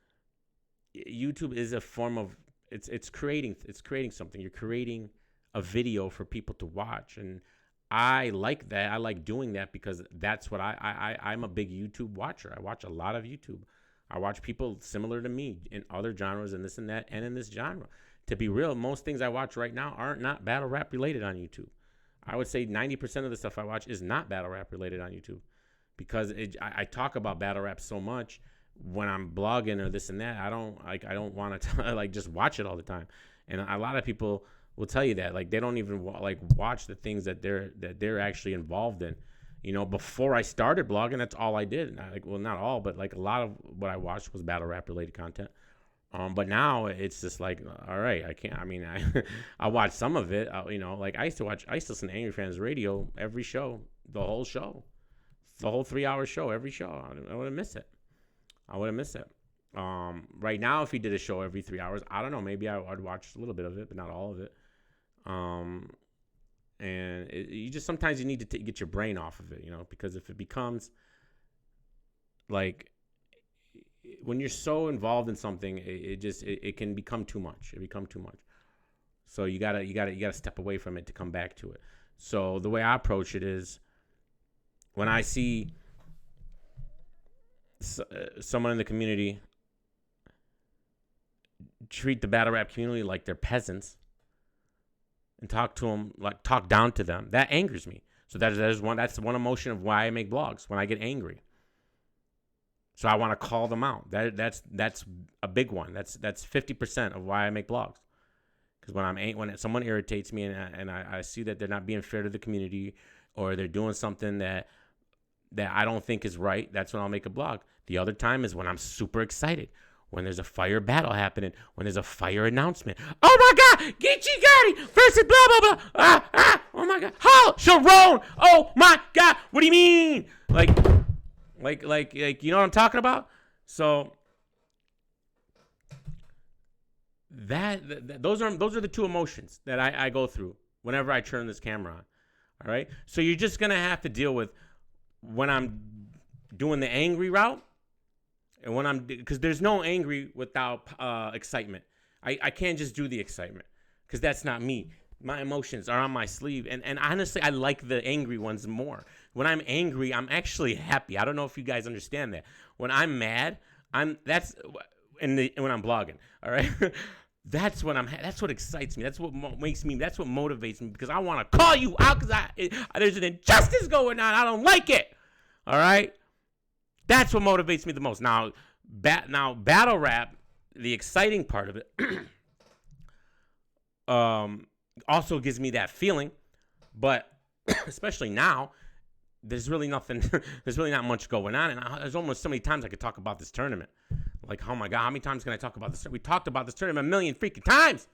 YouTube is a form of it's creating something. You're creating a video for people to watch, and I like that. I like doing that because that's what I'm a big YouTube watcher. I watch a lot of YouTube. I watch people similar to me in other genres and this and that, and in this genre. To be real, most things I watch right now aren't not battle rap related on YouTube. I would say 90% of the stuff I watch is not battle rap related on YouTube, because I talk about battle rap so much when I'm blogging or this and that. I don't want to like just watch it all the time. And a lot of people will tell you that, like, they don't even watch the things that they're actually involved in. You know, before I started blogging, that's all I did. Well, not all, but like a lot of what I watched was battle rap related content. But now it's just like, all right, I watch some of it. You know, like I used to listen to Angry Fans Radio every show, the whole 3-hour show, every show. I wouldn't miss it. Right now, if he did a show every 3 hours, I don't know, maybe I'd watch a little bit of it, but not all of it. And sometimes you need to get your brain off of it, you know, because if it becomes like, when you're so involved in something, it can become too much. So you gotta step away from it to come back to it. So the way I approach it is, when I see someone in the community treat the battle rap community like they're peasants and talk down to them, that angers me. So that's one emotion of why I make blogs, when I get angry. So I want to call them out. That's a big one. That's 50% of why I make blogs. Because when someone irritates me and I see that they're not being fair to the community, or they're doing something that I don't think is right, that's when I'll make a blog. The other time is when I'm super excited, when there's a fire battle happening, when there's a fire announcement. Oh my God, Geechee Gotti versus blah blah blah. Oh my God, Sharon. Oh my God, what do you mean? Like, you know what I'm talking about? So those are the two emotions that I go through whenever I turn this camera on. All right. So you're just gonna have to deal with when I'm doing the angry route, and because there's no angry without excitement. I can't just do the excitement, because that's not me. My emotions are on my sleeve, and honestly, I like the angry ones more. When I'm angry, I'm actually happy. I don't know if you guys understand that. When I'm mad, when I'm blogging, all right? That's what excites me. That's what makes me. That's what motivates me, because I want to call you out, because there's an injustice going on. I don't like it. All right, that's what motivates me the most. Now battle rap, the exciting part of it, also gives me that feeling, but especially now, there's really nothing. There's really not much going on, and there's almost so many times I could talk about this tournament. Like, oh my God, how many times can I talk about this? We talked about this tournament a million freaking times.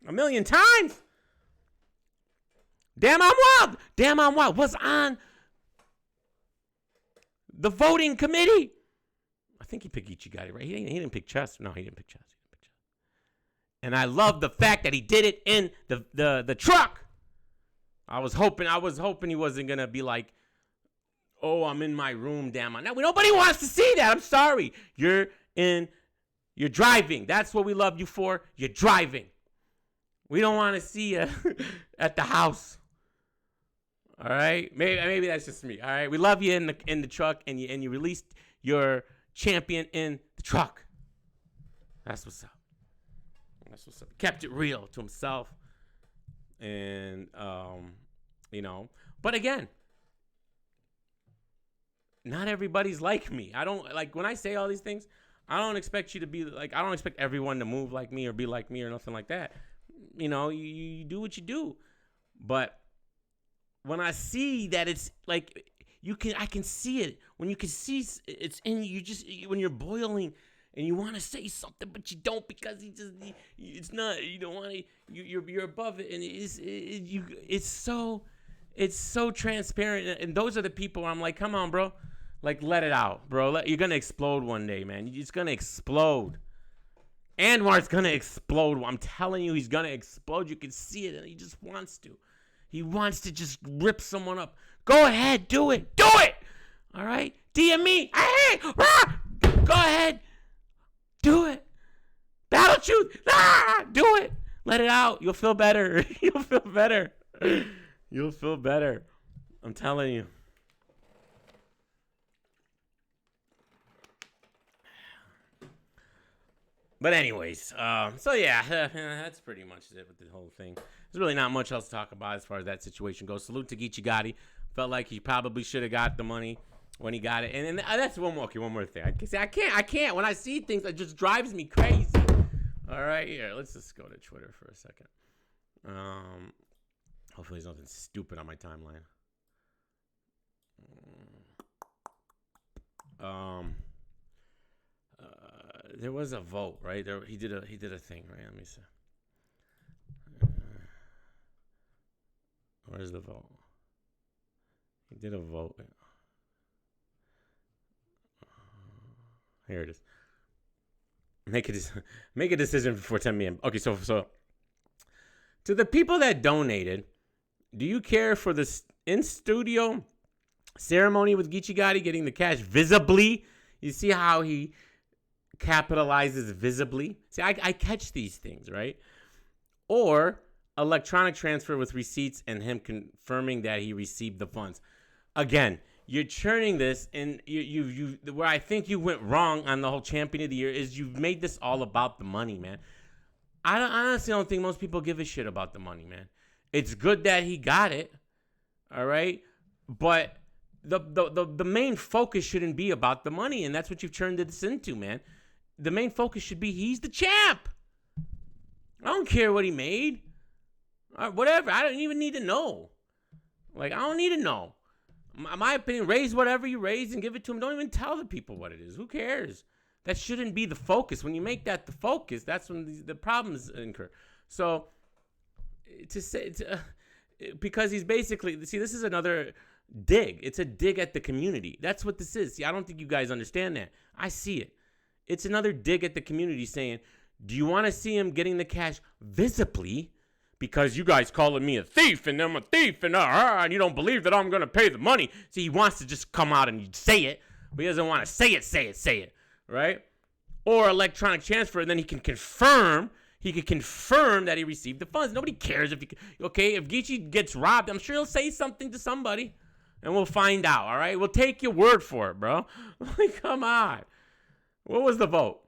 A million times. Damn, I'm wild was on the voting committee. I think he picked Geechee Gotti, right? He didn't pick Chess. No, he didn't pick Chess. And I love the fact that he did it in the truck. I was hoping he wasn't gonna be like, oh, I'm in my room, damn. Now, nobody wants to see that. I'm sorry. You're driving. That's what we love you for. You're driving. We don't want to see you at the house. All right, maybe that's just me. All right, we love you in the truck, and you released your champion in the truck. That's what's up. That's what's up. He kept it real to himself, and But again, not everybody's like me. I don't like when I say all these things. I don't expect you to be like. I don't expect everyone to move like me or be like me or nothing like that. You do what you do, but when I see that it's like I can see it. When you can see it's in you, when you're boiling and you want to say something, but you don't because it's not. You don't want to. You're above it, and it's so transparent. And those are the people where I'm like, come on, bro, like let it out, bro. You're gonna explode one day, man. It's gonna explode. Anwar's gonna explode. I'm telling you, he's gonna explode. You can see it, and he just wants to. He wants to just rip someone up. Go ahead, do it. Do it. All right? DM me. Hey, go ahead. Do it. Battle Truth. Do it. Let it out. You'll feel better. You'll feel better. You'll feel better. I'm telling you. But anyways, so yeah, that's pretty much it with the whole thing. There's really not much else to talk about as far as that situation goes. Salute to Geechee Gotti. Felt like he probably should have got the money when he got it. And that's one more thing. I can't. When I see things, it just drives me crazy. All right, here, let's just go to Twitter for a second. Hopefully there's nothing stupid on my timeline. There was a vote, right? He did a thing, right? Let me see. Where's the vote? He did a vote. Here it is. Make a decision before 10 p.m. Okay, so to the people that donated, do you care for the in-studio ceremony with Geechee Gotti getting the cash visibly? You see how he capitalizes visibly? See, I catch these things, right? Or electronic transfer with receipts and him confirming that he received the funds. Again, you're churning this, and you where I think you went wrong on the whole champion of the year is you've made this all about the money, man. I honestly don't think most people give a shit about the money, man. It's good that he got it, all right? But the main focus shouldn't be about the money, and that's what you've turned this into, man. The main focus should be he's the champ. I don't care what he made. Whatever. I don't even need to know. Like, I don't need to know. My opinion, raise whatever you raise and give it to him. Don't even tell the people what it is. Who cares? That shouldn't be the focus. When you make that the focus, that's when the problems incur. So, because he's basically, see, this is another dig. It's a dig at the community. That's what this is. See, I don't think you guys understand that. I see it. It's another dig at the community saying, do you want to see him getting the cash visibly? Because you guys calling me a thief, and I'm a thief, and you don't believe that I'm going to pay the money. See, he wants to just come out and say it, but he doesn't want to say it, right? Or electronic transfer, and then he can confirm that he received the funds. Nobody cares if Geechee gets robbed, I'm sure he'll say something to somebody, and we'll find out, all right? We'll take your word for it, bro. Like, come on. What was the vote?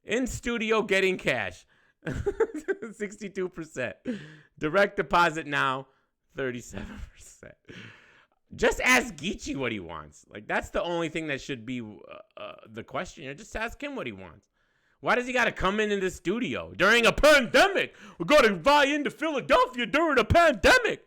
In studio getting cash. 62%. Direct deposit now, 37%. Just ask Geechee what he wants. Like, that's the only thing that should be the question. Just ask him what he wants. Why does he got to come in the studio during a pandemic? We're going to fly into Philadelphia during a pandemic.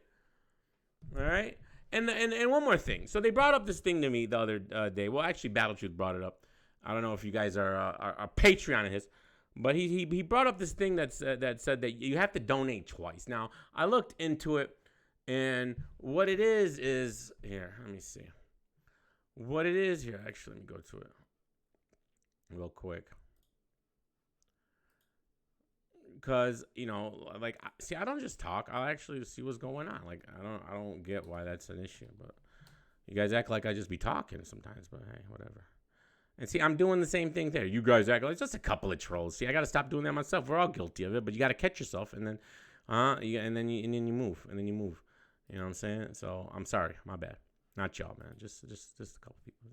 All right? And one more thing. So they brought up this thing to me the other day. Well, actually, Battle Truth brought it up. I don't know if you guys are a Patreon of his. But he brought up this thing that said that you have to donate twice. Now, I looked into it, and what it is here. Let me see. What it is here. Actually, let me go to it real quick. Because, like, see, I don't just talk. I'll actually see what's going on. Like, I don't get why that's an issue. But you guys act like I just be talking sometimes. But hey, whatever. And see, I'm doing the same thing there. You guys act like it's just a couple of trolls. See, I got to stop doing that myself. We're all guilty of it, but you got to catch yourself, and then, and then you move, You know what I'm saying? So I'm sorry, my bad. Not y'all, man. Just a couple people.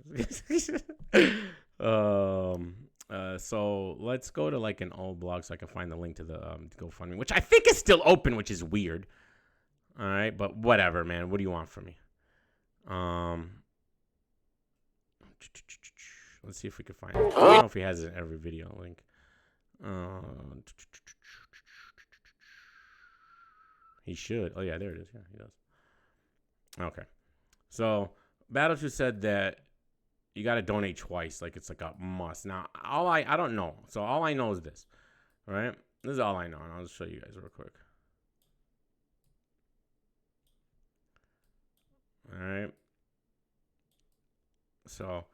So let's go to like an old blog so I can find the link to the GoFundMe, which I think is still open, which is weird. All right, but whatever, man. What do you want from me? Let's see if we can find it. I don't know if he has it in every video link. He should. Oh yeah, there it is. Yeah, he does. Okay. So Battleshoe said that you got to donate twice, like it's like a must. Now, I don't know. So all I know is this. All right? This is all I know, and I'll just show you guys real quick. All right. So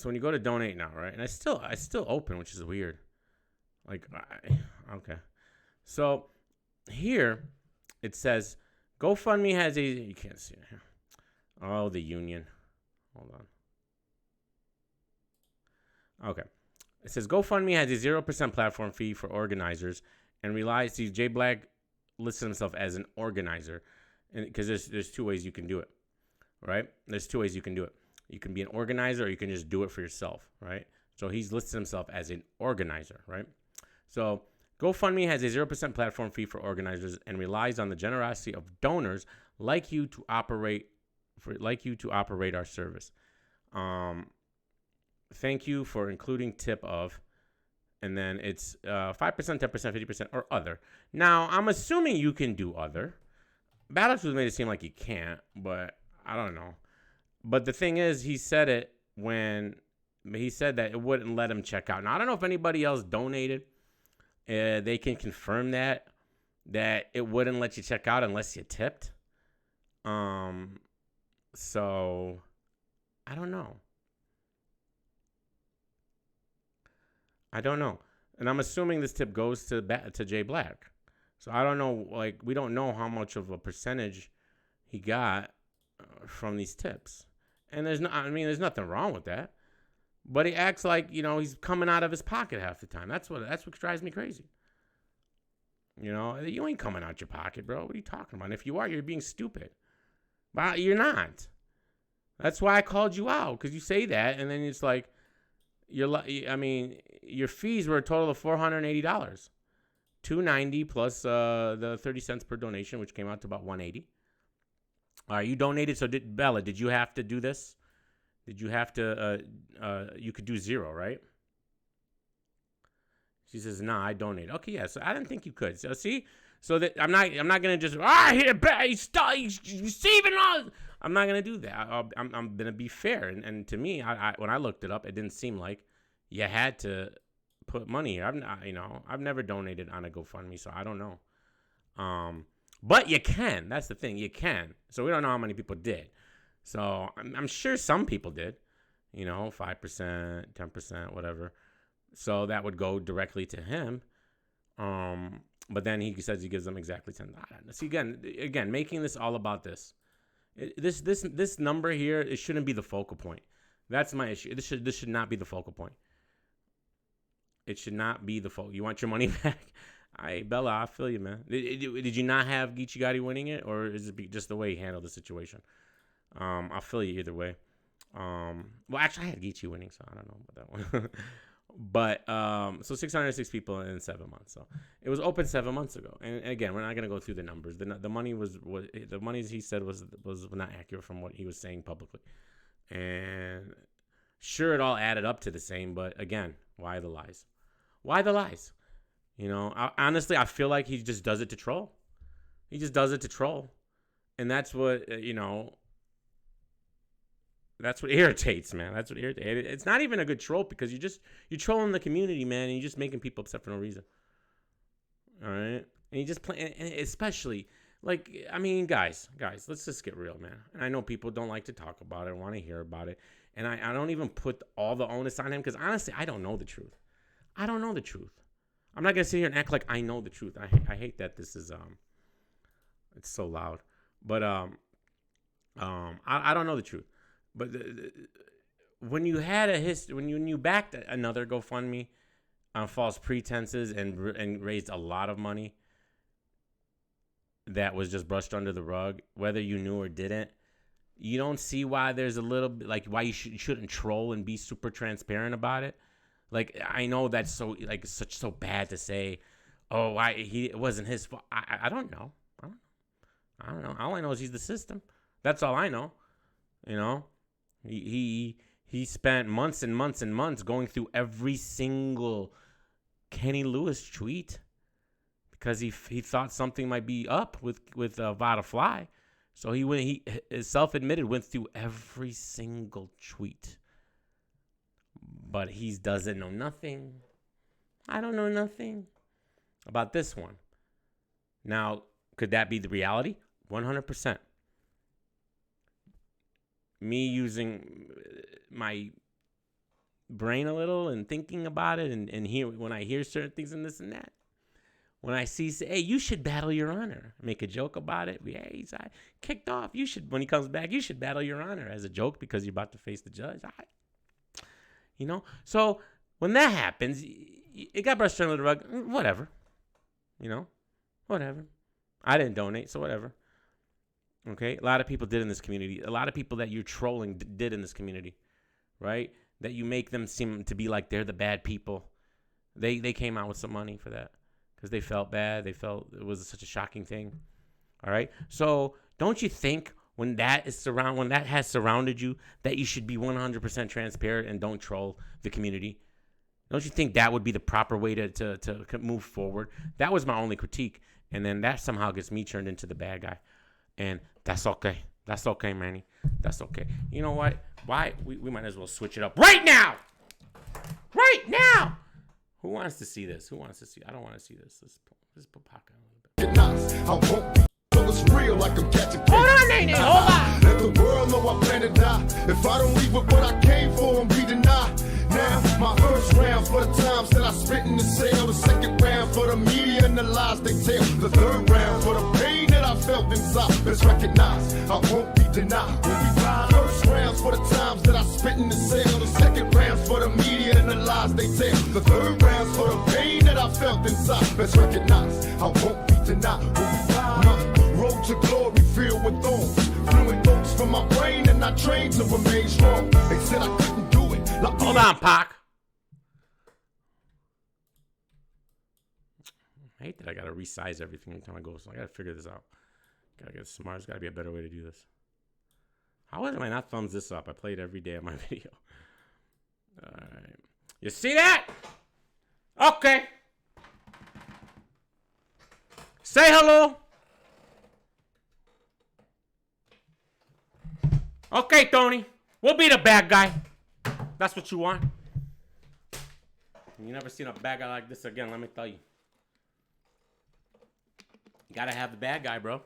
when you go to donate now, right? And I still open, which is weird. Like, okay. So here it says GoFundMe has a, you can't see it here. Oh, the union. Hold on. Okay. It says GoFundMe has a 0% platform fee for organizers and relies, see, Jay Black lists himself as an organizer, and because there's two ways you can do it, right? There's two ways you can do it. You can be an organizer, or you can just do it for yourself, right? So he's listed himself as an organizer, right? So GoFundMe has a 0% platform fee for organizers and relies on the generosity of donors like you to operate our service. Thank you for including tip of, and then it's 5%, 10%, 50%, or other. Now, I'm assuming you can do other. Battleshoe made it seem like you can't, but I don't know. But the thing is, he said it when he said that it wouldn't let him check out. Now, I don't know if anybody else donated. They can confirm that it wouldn't let you check out unless you tipped. So I don't know. And I'm assuming this tip goes to Jay Black. So I don't know, like, we don't know how much of a percentage he got from these tips. And there's nothing wrong with that. But he acts like, he's coming out of his pocket half the time. That's what drives me crazy. You ain't coming out your pocket, bro. What are you talking about? And if you are, you're being stupid. But you're not. That's why I called you out, because you say that, and then it's like, your fees were a total of $480, $290 plus the 30 cents per donation, which came out to about $180. All right, you donated. So Bella, did you have to do this? Did you have to? You could do 0, right? She says, "Nah, I donated." Okay, yeah. So I didn't think you could. So see, so that I'm not gonna just here, you saving all. I'm not gonna do that. I'm gonna be fair. And to me, I when I looked it up, it didn't seem like you had to put money here. I've never donated on a GoFundMe, so I don't know. But you can. That's the thing. You can. So we don't know how many people did. So I'm sure some people did. 5%, 10%, whatever. So that would go directly to him. But then he says he gives them exactly 10. See, again, making this all about this. This number here, it shouldn't be the focal point. That's my issue. This should not be the focal point. It should not be the focal. You want your money back? Bella, I feel you, man. Did you not have Geechee Gotti winning it, or is it just the way he handled the situation? I feel you either way. Well, actually, I had Geechee winning, so I don't know about that one. But so 606 people in 7 months. So it was open 7 months ago. And again, we're not gonna go through the numbers. The money was the money he said was not accurate from what he was saying publicly. And sure, it all added up to the same. But again, why the lies? Why the lies? Honestly, I feel like he just does it to troll. He just does it to troll, and that's what That's what irritates, man. That's what irritates. It's not even a good troll because you're trolling the community, man, and you're just making people upset for no reason. All right, and you just play, and especially guys, let's just get real, man. And I know people don't like to talk about it, want to hear about it, and I don't even put all the onus on him because honestly, I don't know the truth. I don't know the truth. I'm not gonna sit here and act like I know the truth. I hate that this is it's so loud, but I don't know the truth. But when you had when you backed another GoFundMe on false pretenses and raised a lot of money, that was just brushed under the rug, whether you knew or didn't. You don't see why there's a little bit, like, why you shouldn't troll and be super transparent about it. Like, I know that's so, like, so bad to say, oh, why it wasn't his fault. I don't know. I don't know. All I know is he's the system. That's all I know. You know, he spent months and months and months going through every single Kenny Lewis tweet because he thought something might be up with Vada Fly. So he self-admitted went through every single tweet. But he doesn't know nothing. I don't know nothing about this one. Now, could that be the reality? 100%. Me using my brain a little and thinking about it and when I hear certain things and this and that. When I see, hey, you should battle your honor. Make a joke about it. Hey, he's kicked off. You should, when he comes back, you should battle your honor as a joke because you're about to face the judge. You know? So when that happens, it got brushed under the rug. Whatever. You know? Whatever. I didn't donate, so whatever. Okay? A lot of people did in this community. A lot of people that you're trolling did in this community. Right? That you make them seem to be like they're the bad people. They came out with some money for that. Because they felt bad. They felt it was such a shocking thing. All right? So don't you think when that has surrounded you that you should be 100% transparent and don't troll the community? Don't you think that would be the proper way to move forward? That was my only critique. And then that somehow gets me turned into the bad guy. And that's okay. That's okay, Manny. That's okay. You know what? Why? We might as well switch it up right now. Right now. Who wants to see this? Who wants to see? I don't want to see this. Let's put Pac on a little bit. It's real like I'm catching. Hold on, Nene. Hold on. Let the world know I plan to die. If I don't leave with what I came for and be denied. Now, my first round for the times that I spent in the cell. The second round for the media and the lies they tell. The third round for the pain that I felt inside. Let's recognize I won't be denied. When we ride, first rounds for the times that I spent in the cell. The second rounds for the media and the lies they tell. The third rounds for the pain that I felt inside. Let's recognize I won't be denied. When we ride, road to glory filled with thorns. Fluid thoughts from my brain and I trained to remain strong. They said I couldn't do it. Hold on, Pac. I hate that I gotta resize everything every time I go, so I gotta figure this out. Gotta get smart. There's gotta be a better way to do this. How am I not thumbs this up? I play it every day on my video. Alright. You see that? Okay. Say hello. Okay, Tony. We'll be the bad guy. That's what you want. You never seen a bad guy like this again, let me tell you. You gotta have the bad guy, bro.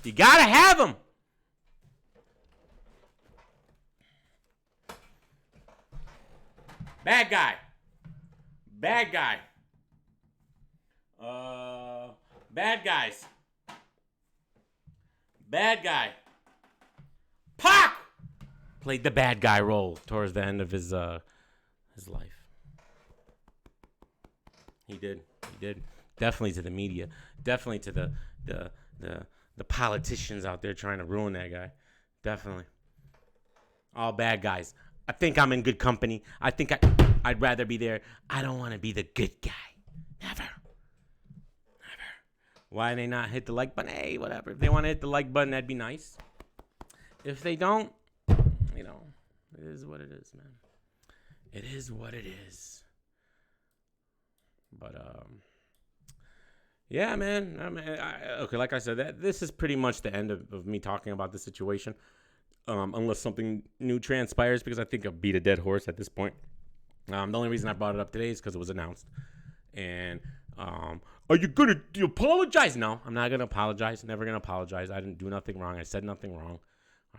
You gotta have him. Bad guy. Bad guy. Bad guys. Bad guy. Pac played the bad guy role towards the end of his life. He did. Definitely to the media. Definitely to the politicians out there trying to ruin that guy. Definitely. All bad guys. I think I'm in good company. I think I'd rather be there. I don't want to be the good guy. Never. Why they not hit the like button? Hey, whatever. If they want to hit the like button, that'd be nice. If they don't, you know, it is what it is, man. It is what it is. But, yeah, man. Okay, like I said, this is pretty much the end of me talking about the situation. Unless something new transpires, because I think I've beat a dead horse at this point. The only reason I brought it up today is because it was announced. And, are you going to apologize? No, I'm not going to apologize. Never going to apologize. I didn't do nothing wrong. I said nothing wrong.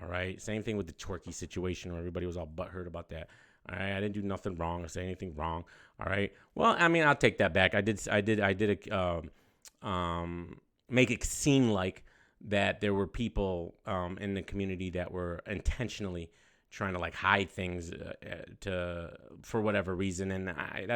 All right. Same thing with the Torquay situation where everybody was all butthurt about that. All right. I didn't do nothing wrong or say anything wrong. All right. Well, I mean, I'll take that back. I did make it seem like that there were people in the community that were intentionally trying to like hide things for whatever reason, and I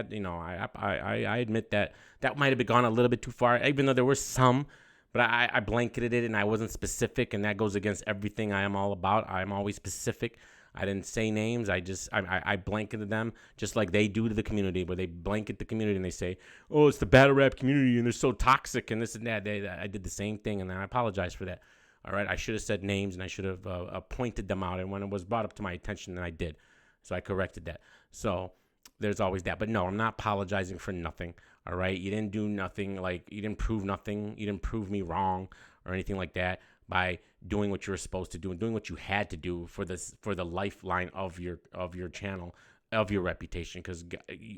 admit that might have gone a little bit too far, even though there were some, But I blanketed it and I wasn't specific, and that goes against everything I am all about. I'm always specific. I didn't say names. I blanketed them just like they do to the community, where they blanket the community and they say, oh, it's the battle rap community and they're so toxic and this and that. I did the same thing, and I apologize for that. All right, I should have said names and I should have pointed them out, and when it was brought up to my attention, then I did. So I corrected that. So there's always that. But no, I'm not apologizing for nothing. All right, you didn't do nothing. Like, you didn't prove nothing. You didn't prove me wrong or anything like that by doing what you were supposed to do and doing what you had to do for the lifeline of your channel, of your reputation. Because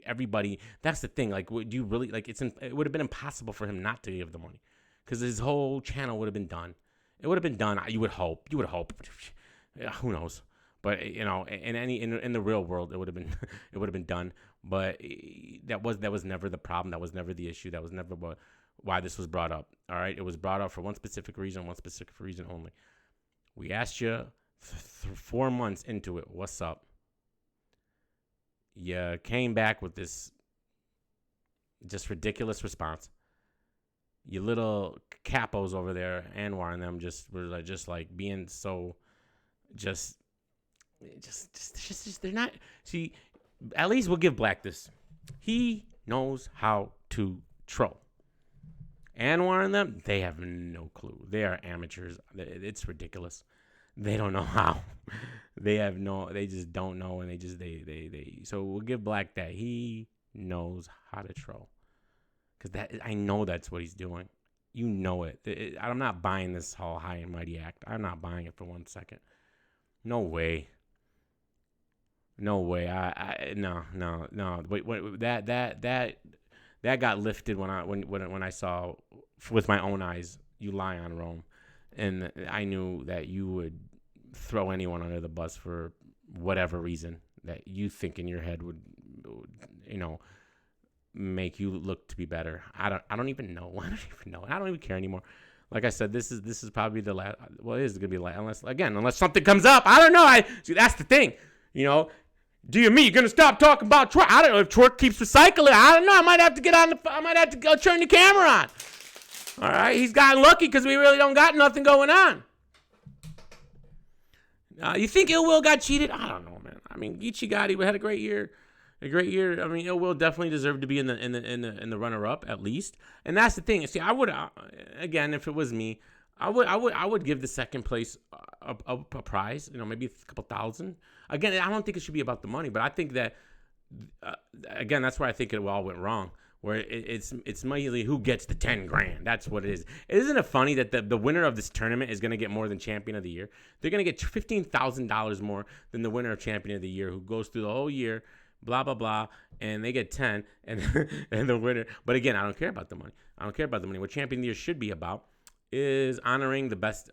everybody, that's the thing. Like, do you really like? It would have been impossible for him not to give the money, because his whole channel would have been done. It would have been done. You would hope. Yeah, who knows? But in the real world, it would have been done. But that was never the problem. That was never the issue. That was never why this was brought up. All right, it was brought up for one specific reason only. We asked you 4 months into it, what's up? You came back with this just ridiculous response. You little capos over there, Anwar and them, were just like being so just they're not. See, at least we'll give Black this. He knows how to troll. Anwar and them, they have no clue. They are amateurs. It's ridiculous. They don't know how. They just don't know, and they. So we'll give Black that. He knows how to troll. Because I know that's what he's doing. You know it. I'm not buying this whole high and mighty act. I'm not buying it for 1 second. No way. No way. No. Wait. That got lifted when I saw with my own eyes you lie on Rome, and I knew that you would throw anyone under the bus for whatever reason that you think in your head would make you look to be better. I don't even know. I don't even care anymore. Like I said, this is probably the last. Well, it is gonna be the last, unless something comes up. I don't know. See, that's the thing. DME, you're gonna stop talking about Twerk. I don't know if Twerk keeps recycling. I don't know. I might have to go turn the camera on. All right, he's gotten lucky because we really don't got nothing going on. You think Ill Will got cheated? I don't know, man. I mean, Geechee Gotti had a great year. I mean, Ill Will definitely deserved to be in the runner-up at least. And that's the thing. See, I would again, if it was me, I would give the second place a prize. Maybe a couple thousand. Again, I don't think it should be about the money, but I think that again, that's where I think it all went wrong. Where it's mainly who gets the $10,000. That's what it is. Isn't it funny that the winner of this tournament is going to get more than Champion of the Year? They're going to get $15,000 more than the winner of Champion of the Year, who goes through the whole year, blah blah blah, and they get 10, and the winner. But again, I don't care about the money. What Champion of the Year should be about is honoring the best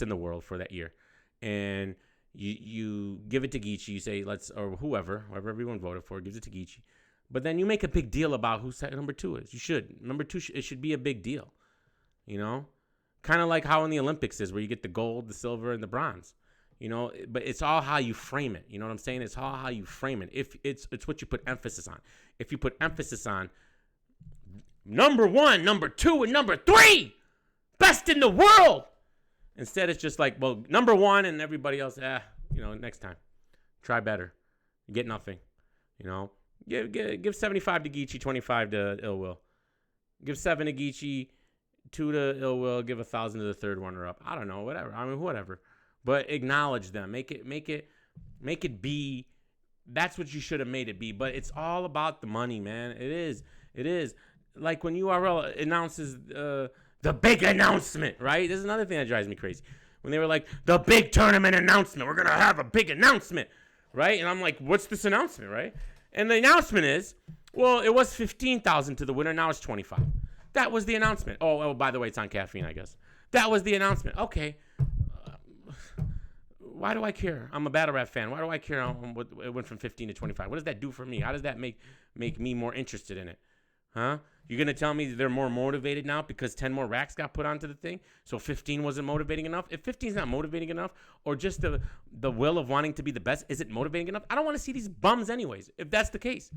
in the world for that year, and you give it to Geechee. You say or whoever everyone voted for gives it to Geechee. But then you make a big deal about who number 2 is. You should. Number 2, it should be a big deal. Kind of like how in the Olympics is, where you get the gold, the silver, and the bronze. But it's all how you frame it. You know what I'm saying? It's all how you frame it. If it's what you put emphasis on. If you put emphasis on number 1, number 2, and number 3, best in the world. Instead, it's just like, well, number 1 and everybody else, next time. Try better. You get nothing. Give 75 to Geechee, 25 to Ill Will. Give 7 to Geechee, 2 to Ill Will. Give 1,000 to the third runner-up. I don't know, whatever. I mean, whatever. But acknowledge them. Make it be. That's what you should have made it be. But it's all about the money, man. It is. Like when URL announces the big announcement, right? This is another thing that drives me crazy. When they were like, the big tournament announcement. We're going to have a big announcement, right? And I'm like, what's this announcement, right? And the announcement is, well, it was 15,000 to the winner. Now it's 25. That was the announcement. Oh, by the way, it's on caffeine, I guess. That was the announcement. Okay. Why do I care? I'm a battle rap fan. Why do I care? It went from 15 to 25. What does that do for me? How does that make me more interested in it? Huh? You're going to tell me they're more motivated now because 10 more racks got put onto the thing? So 15 wasn't motivating enough? If 15 is not motivating enough, or just the will of wanting to be the best isn't motivating enough, I don't want to see these bums anyways, if that's the case.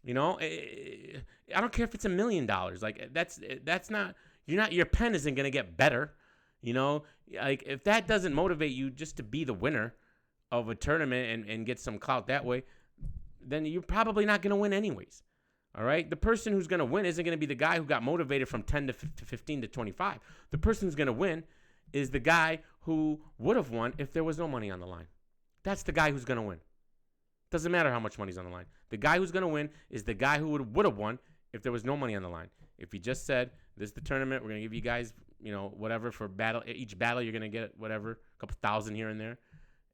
I don't care if it's $1 million. Like, that's not, Your pen isn't gonna get better. You know, like if that doesn't motivate you just to be the winner of a tournament and get some clout that way, then you're probably not gonna win anyways. All right, the person who's gonna win isn't gonna be the guy who got motivated from 10 to 15 to 25. The person who's gonna win is the guy who would have won if there was no money on the line. That's the guy who's gonna win. Doesn't matter how much money's on the line. The guy who's gonna win is the guy who would have won if there was no money on the line. If he just said, "This is the tournament. We're gonna give you guys, whatever for battle. Each battle you're gonna get whatever, a couple thousand here and there,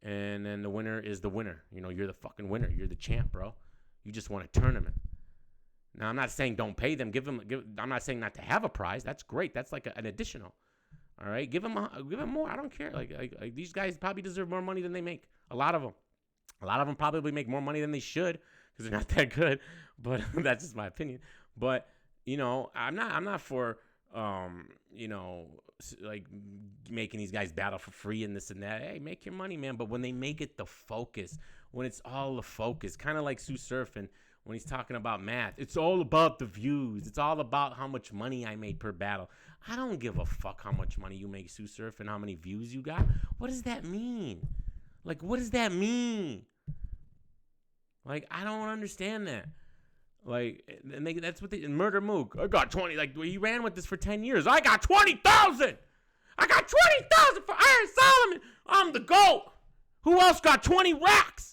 and then the winner is the winner. You're the fucking winner. You're the champ, bro. You just won a tournament." Now, I'm not saying don't pay them. I'm not saying not to have a prize. That's great. That's like an additional. All right, give them more. I don't care. Like these guys probably deserve more money than they make. A lot of them probably make more money than they should because they're not that good. But that's just my opinion. But I'm not for like making these guys battle for free and this and that. Hey, make your money, man. But when they make it the focus, when it's all the focus, kind of like Sue Surf and when he's talking about math, it's all about the views. It's all about how much money I made per battle. I don't give a fuck how much money you make, Sue Surf, and how many views you got. What does that mean? Like, what does that mean? Like, I don't understand that. Like, and that's what they, Murder Mook, I got 20, like, he ran with this for 10 years. I got 20,000. I got 20,000 for Iron Solomon. I'm the GOAT. Who else got 20 racks?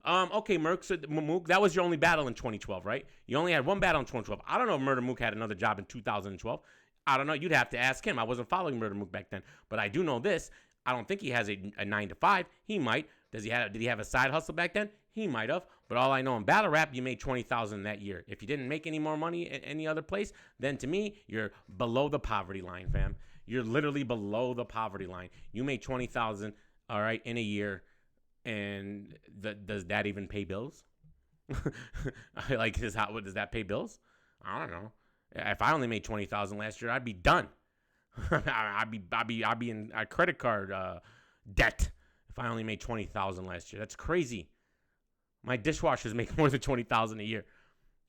Okay, Mook, that was your only battle in 2012, right? You only had one battle in 2012. I don't know if Murder Mook had another job in 2012. I don't know. You'd have to ask him. I wasn't following Murder Mook back then. But I do know this. I don't think he has a 9 to 5. He might. Did he have a side hustle back then? He might have. But all I know in battle rap, you made $20,000 that year. If you didn't make any more money at any other place, then to me, you're below the poverty line, fam. You're literally below the poverty line. You made $20,000, all right, in a year. And does that even pay bills? Like, does that pay bills? I don't know. If I only made $20,000 last year, I'd be done. I'd be in a credit card debt if I only made $20,000 last year. That's crazy. My dishwashers make more than $20,000 a year.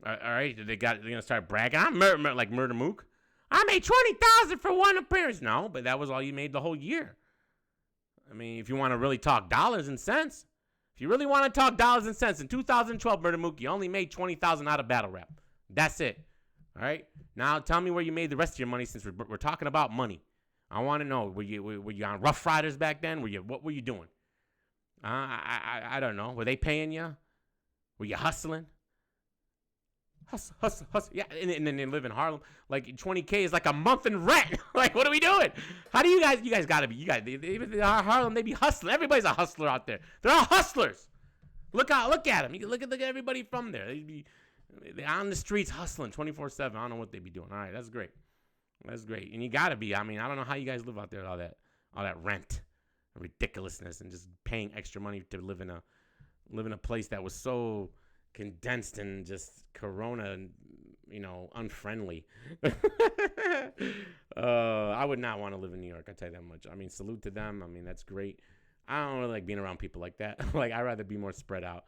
All right, they're gonna start bragging. I'm like Murder Mook. I made $20,000 for one appearance. No, but that was all you made the whole year. I mean, if you want to really talk dollars and cents, in 2012, Murder Mook, you only made $20,000 out of battle rap. That's it. All right. Now tell me where you made the rest of your money, since we're talking about money. I want to know. Were you on Rough Riders back then? What were you doing? I don't know. Were they paying you? Were you hustling? Hustle. Yeah, and then they live in Harlem. Like, $20K is like a month in rent. Like, what are we doing? How do you guys gotta be, even in Harlem, they be hustling. Everybody's a hustler out there. They're all hustlers. Look at them. You look at everybody from there. They're on the streets hustling 24/7. I don't know what they be doing. All right, that's great. And you gotta be. I mean, I don't know how you guys live out there with all that rent, ridiculousness, and just paying extra money to live in a place that was so condensed and just corona, unfriendly. I would not want to live in New York, I tell you that much. I mean, salute to them. I mean, that's great. I don't really like being around people like that. Like, I'd rather be more spread out.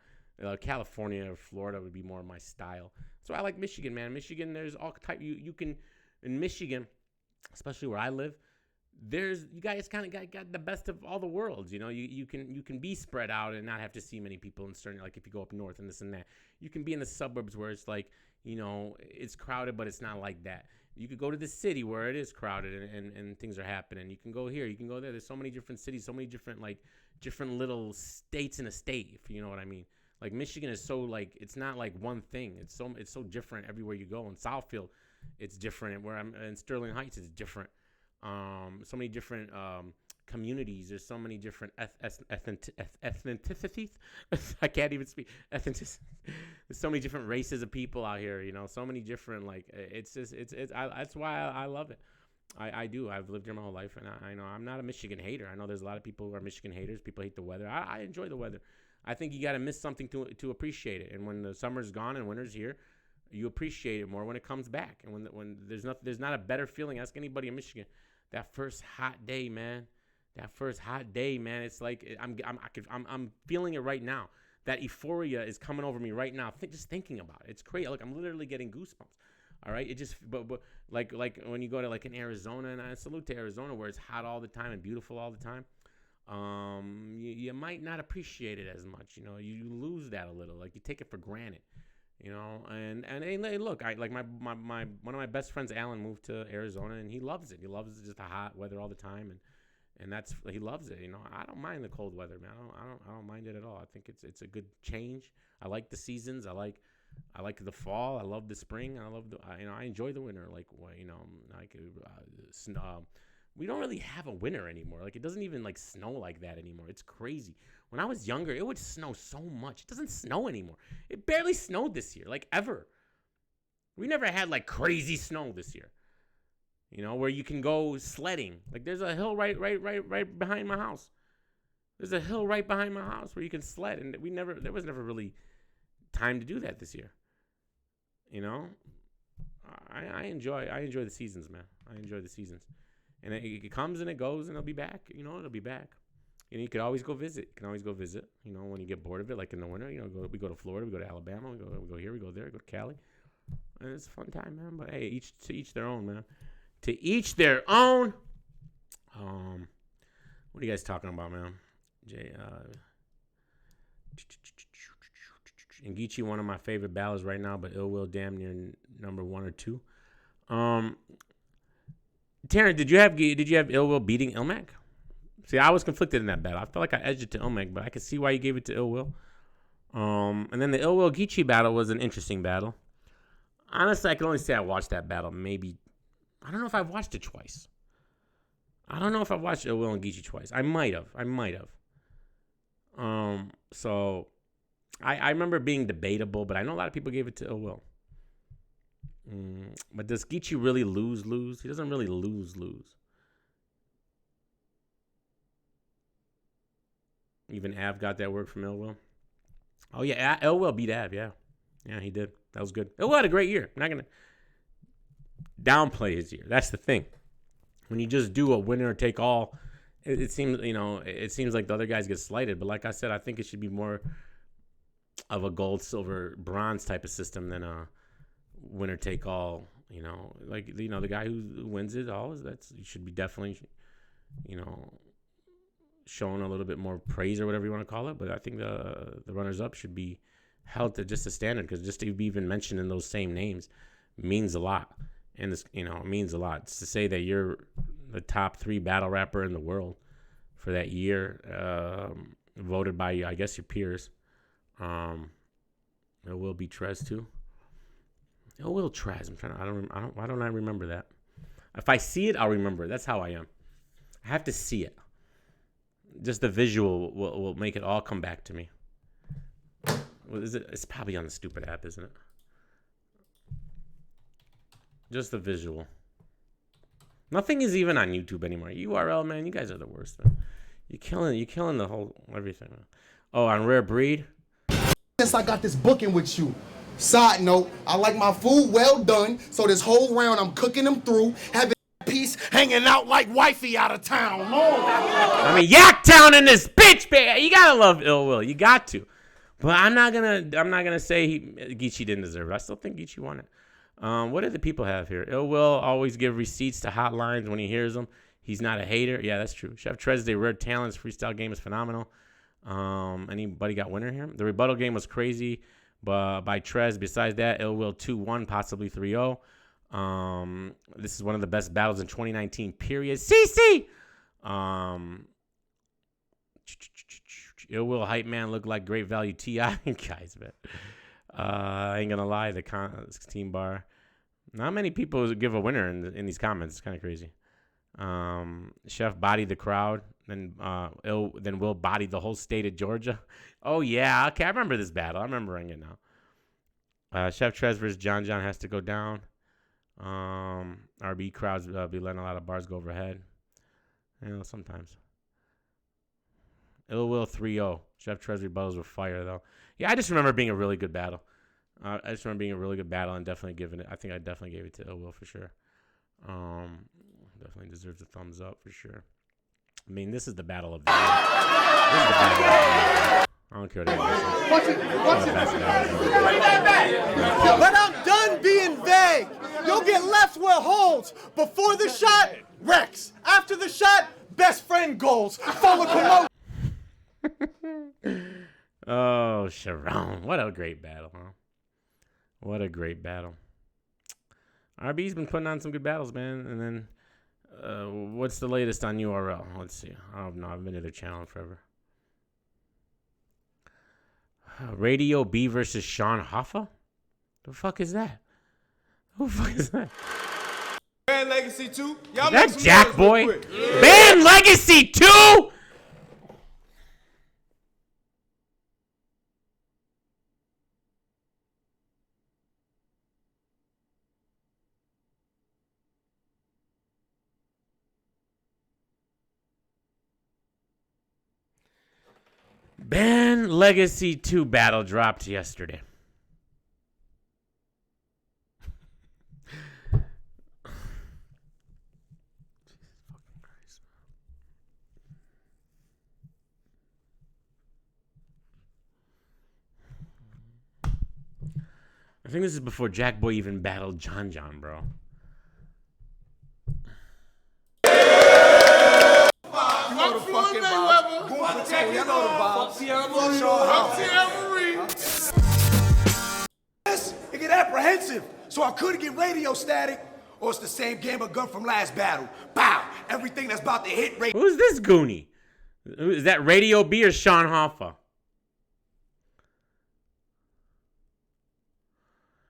California or Florida would be more my style. That's why I like Michigan, man. Michigan, there's all type. You can, in Michigan, especially where I live, you guys kind of got the best of all the worlds. You can be spread out and not have to see many people in certain, like if you go up north and this and that. You can be in the suburbs where it's like, it's crowded, but it's not like that. You could go to the city where it is crowded and things are happening. You can go here, you can go there. There's so many different cities, so many different little states in a state, if you know what I mean. Like, Michigan is so, like, it's not like one thing. It's so different everywhere you go. In Southfield, it's different. Where I'm in Sterling Heights, it's different. So many different communities. There's so many different ethnicities. I can't even speak. Ethnicities. There's so many different races of people out here. So many different. Like, that's why I love it. I do. I've lived here my whole life, and I know I'm not a Michigan hater. I know there's a lot of people who are Michigan haters. People hate the weather. I enjoy the weather. I think you got to miss something to appreciate it. And when the summer's gone and winter's here, you appreciate it more when it comes back. And when there's not a better feeling. Ask anybody in Michigan. That first hot day, man. It's like I'm feeling it right now. That euphoria is coming over me right now. Just thinking about it. It's crazy. Look, I'm literally getting goosebumps. All right, it just but like when you go to like in Arizona, and I salute to Arizona where it's hot all the time and beautiful all the time. You might not appreciate it as much. You know, you lose that a little. Like you take it for granted. You know, and hey, look, I like my one of my best friends, Alan, moved to Arizona, and he loves it. He loves just the hot weather all the time, and that's he loves it. You know, I don't mind the cold weather, man. I don't mind it at all. I think it's a good change. I like the seasons. I like the fall. I love the spring. I love I enjoy the winter. Like we don't really have a winter anymore. Like it doesn't even like snow like that anymore. It's crazy. When I was younger, it would snow so much. It doesn't snow anymore. It barely snowed this year, like ever. We never had like crazy snow this year. You know, where you can go sledding. Like there's a hill right behind my house. There's a hill right behind my house where you can sled, and there was never really time to do that this year. You know, I enjoy the seasons, man. I enjoy the seasons, and it comes and it goes, and it'll be back. You know, it'll be back. You know, you could always go visit. You know, when you get bored of it, like in the winter. You know, we go to Florida, we go to Alabama, we go here, we go there, we go to Cali, and it's a fun time, man. But hey, to each their own, man. To each their own. What are you guys talking about, man? Ngechi, one of my favorite battles right now, but Ill Will damn near number 1 or 2. Terrence, did you have Ill Will beating Ilmac? See, I was conflicted in that battle. I felt like I edged it to Ilmac, but I could see why you gave it to Ill Will. And then the Ill Will Geechee battle was an interesting battle. Honestly, I can only say I watched that battle maybe. I don't know if I've watched it twice. I don't know if I've watched Ill Will and Geechee twice. I might have. So I remember being debatable, but I know a lot of people gave it to Ill Will. But does Geechee really lose? He doesn't really lose. Even Av got that work from Ill Will. Oh, yeah, Ill Will beat Av, yeah. Yeah, he did. That was good. Ill Will had a great year. I'm not going to downplay his year. That's the thing. When you just do a winner take all, it seems like the other guys get slighted. But like I said, I think it should be more of a gold, silver, bronze type of system than a winner take all. You know, like the guy who wins it all should be definitely, shown a little bit more praise or whatever you want to call it. But I think the runners up should be held to just a standard, because just to be even mentioned in those same names means a lot. And this, it means a lot. It's to say that you're the top 3 battle rapper in the world for that year, voted by, I guess, your peers. It will be Trez too. It will Trez. Why don't I remember that? If I see it, I'll remember it. That's how I am. I have to see it. Just the visual will make it all come back to me. What is it? It's probably on the stupid app, isn't it? Just the visual. Nothing is even on YouTube anymore. URL, man, you guys are the worst, man. You're killing the whole everything, man. Oh, on Rare Breed? Since I got this booking with you. Side note, I like my food well done, so this whole round I'm cooking them through, having piece hanging out like wifey out of town. I mean, Yaktown in this bitch, man. You gotta love Ill Will. You got to. But I'm not gonna say Geechee didn't deserve it. I still think Geechee won it. What do the people have here? Ill Will always give receipts to hotlines when he hears them. He's not a hater. Yeah, that's true. Chef Trez, they rare talents. Freestyle game is phenomenal. Anybody got winner here? The rebuttal game was crazy, but by Trez. Besides that, Ill Will 2-1, possibly 3-0. This is one of the best battles in 2019. Period. CC. Ill Will hype man look like great value T.I. guys, man. I ain't gonna lie, the team bar. Not many people give a winner in these comments. It's kind of crazy. Chef bodied the crowd, then Will bodied the whole state of Georgia. Oh yeah, okay, I remember this battle. I'm remembering it now. Chef Trez versus John has to go down. RB crowds be letting a lot of bars go overhead. Sometimes. Ill Will 3-0. Chef Trez rebuttals were fire though. Yeah, I just remember being a really good battle. And definitely giving it. I think I definitely gave it to Ill Will for sure. Definitely deserves a thumbs up for sure. I mean, this is the battle of the year. I don't care what anybody says. But I'm done on being vague. You'll get left with holes. Before the shot, Rex. After the shot, best friend goals. Forward promote. Oh, Sharon. What a great battle, huh? What a great battle. RB's been putting on some good battles, man. And then, what's the latest on URL? Let's see. I don't know. I've been to their channel forever. Radio B versus Sean Hoffa? The fuck is that? Who the fuck is that? Band Legacy 2? Y'all That Jack Boy? Yeah. Band Legacy 2? Band Legacy 2 battle dropped yesterday. I think this is before Jack Boy even battled John John, bro. It get apprehensive, so I couldn't get radio static. Or it's the same game of gun from last battle. Bow! Everything that's about to hit radio. Who's this Goonie? Is that Radio B or Sean Hoffa?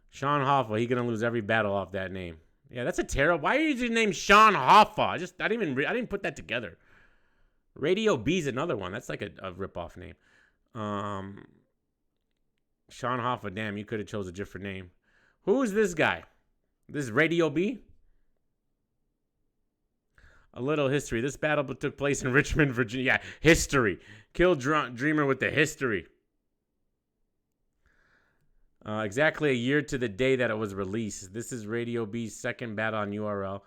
Sean Hoffa, he gonna lose every battle off that name. Yeah, that's a terrible. Why are you using the name Sean Hoffa? I didn't put that together. Radio B's another one. That's like a rip-off name. Sean Hoffa, damn, you could have chose a different name. Who is this guy? This is Radio B? A little history. This battle took place in Richmond, Virginia. Yeah, history. Kill Dreamer with the history. Exactly a year to the day that it was released. This is Radio B's second battle on URL.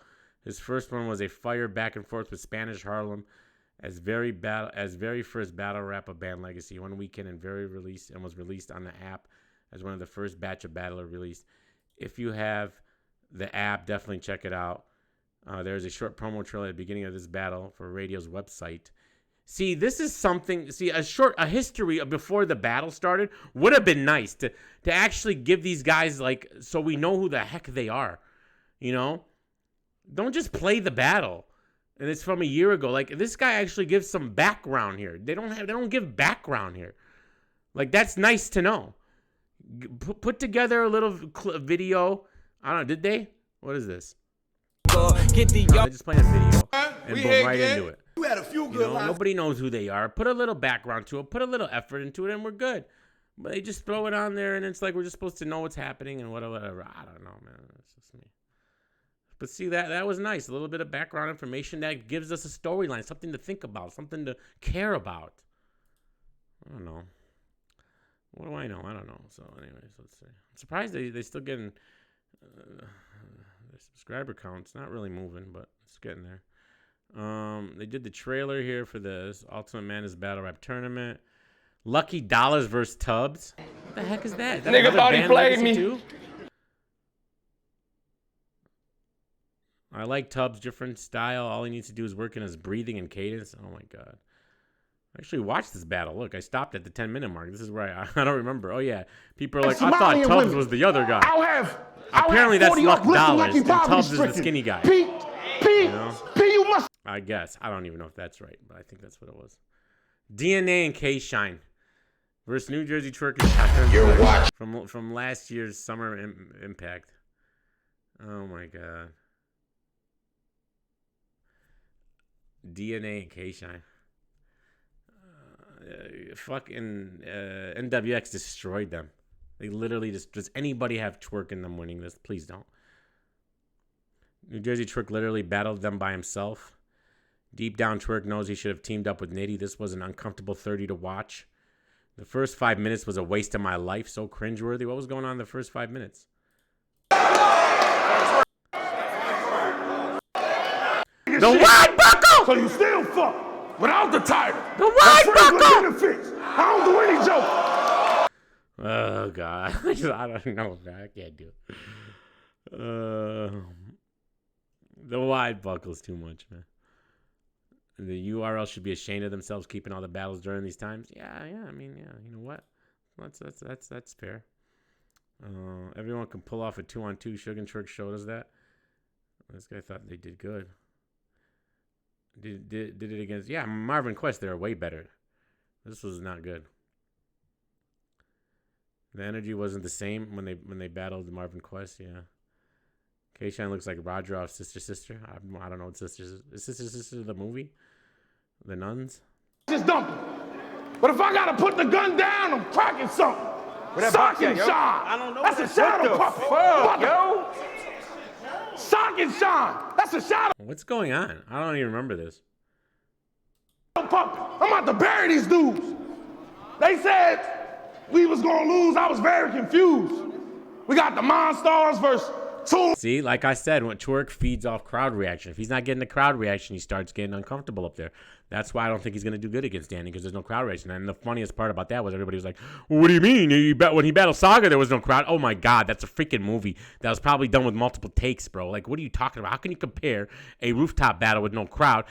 His first one was a fire back and forth with Spanish Harlem as very first battle rap of Band Legacy. One weekend and was released on the app as one of the first batch of battler released. If you have the app, definitely check it out. There's a short promo trailer at the beginning of this battle for Radio's website. See, this is something. See, a history of before the battle started would have been nice to actually give these guys, like, so we know who the heck they are. You know, don't just play the battle. And it's from a year ago. Like, this guy actually gives some background here. They don't give background here. Like, that's nice to know. Put together a little video. I don't know. Did they? What is this? They just playing a video and boom, right into it. You had a few good lines. Nobody knows who they are. Put a little background to it. Put a little effort into it, and we're good. But they just throw it on there, and it's like we're just supposed to know what's happening and whatever. I don't know, man. That's just me. But see, that was nice. A little bit of background information that gives us a storyline, something to think about, something to care about. I don't know. What do I know? I don't know. So anyways, let's see. I'm surprised they still getting their subscriber count's not really moving, but it's getting there. They did the trailer here for this Ultimate Madness Battle Rap Tournament. Lucky Dollars versus Tubbs. What the heck is that? Nigga thought he played me. Too? I like Tubbs' different style. All he needs to do is work in his breathing and cadence. Oh my god. I actually watched this battle. Look, I stopped at the 10-minute mark. This is where I don't remember. Oh yeah. People are like, I thought Tubbs was the other guy. Apparently that's Luck Dollars, and Tubbs is the skinny guy. You know? I guess. I don't even know if that's right, but I think that's what it was. DNA and K-Shine versus New Jersey Twerk from last year's Summer Impact. Oh my god. DNA and K-Shine. Fucking NWX destroyed them. They literally just... Does anybody have Twerk in them winning this? Please don't. New Jersey Twerk literally battled them by himself. Deep down, Twerk knows he should have teamed up with Nitty. This was an uncomfortable 30 to watch. The first 5 minutes was a waste of my life. So cringeworthy. What was going on in the first 5 minutes? The wide buckle! So you still fuck without the title. The wide buckle! Benefits. I don't do any joke. Oh, God. I don't know, man. I can't do it. The wide buckle's too much, man. The URL should be ashamed of themselves keeping all the battles during these times. Yeah. I mean, yeah. You know what? That's fair. Everyone can pull off a 2-on-2. Suge and Twerk showed us that. This guy thought they did good. Did it against Marvin Quest? They're way better. This was not good. The energy wasn't the same when they battled Marvin Quest. Yeah. K-Shine looks like Roger off Sister. I don't know what Sister is. Sister the movie? The Nuns? Just dump it. But if I gotta put the gun down, I'm cracking something. Sock and shine. I don't know. That's a shadow puppet. Fuck, yo. Sock and shine. That's a shadow What's going on? I don't even remember this. puppet. I'm about to bury these dudes. They said we was gonna lose. I was very confused. We got the Monstars versus Tool. See, like I said, when Twerk feeds off crowd reaction. If he's not getting the crowd reaction, he starts getting uncomfortable up there. That's why I don't think he's going to do good against Danny, because there's no crowd reaction. And the funniest part about that was everybody was like, well, what do you mean? When he battled Saga, there was no crowd. Oh, my God, that's a freaking movie that was probably done with multiple takes, bro. Like, what are you talking about? How can you compare a rooftop battle with no crowd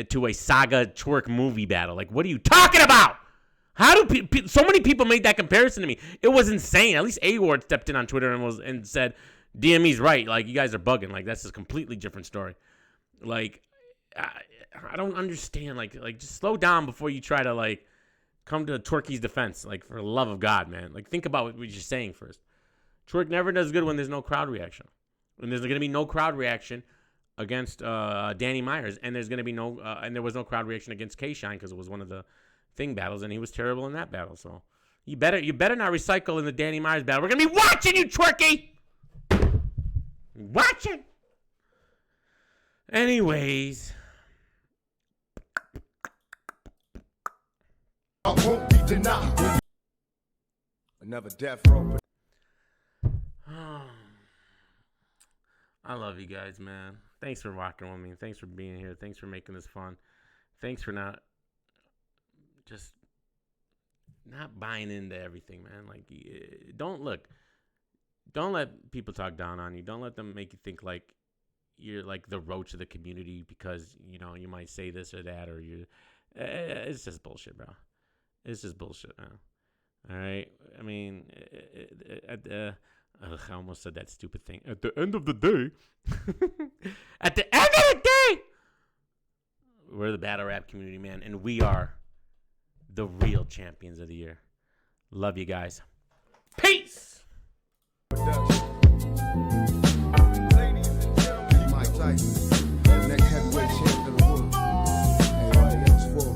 to a Saga Twerk movie battle? Like, what are you talking about? How do so many people made that comparison to me? It was insane. At least A-Ward stepped in on Twitter and said, DME's right. Like, you guys are bugging. Like, that's a completely different story. Like, I don't understand. Like, just slow down before you try to, like, come to Twerky's defense. Like, for the love of God, man. Like, think about what you're saying first. Twerk never does good when there's no crowd reaction. And there's going to be no crowd reaction against Danny Myers. And there's going to be and there was no crowd reaction against K-Shine because it was one of the thing battles, and he was terrible in that battle. So, you better not recycle in the Danny Myers battle. We're going to be watching you, Twerky! Watching. Anyways, I won't be denied. Another death row. I love you guys, man. Thanks for rocking with me. Thanks for being here. Thanks for making this fun. Thanks for not buying into everything, man. Like, don't let people talk down on you. Don't let them make you think like you're like the roach of the community because, you know, you might say this or that, or you're, it's just bullshit, bro. It's just bullshit, man. All right. I mean, I almost said that stupid thing. At the end of the day, we're the battle rap community, man. And we are the real champions of the year. Love you guys. Peace. Ladies and gentlemen, Mike Tyson, the next heavyweight champion of the world. Everybody else for.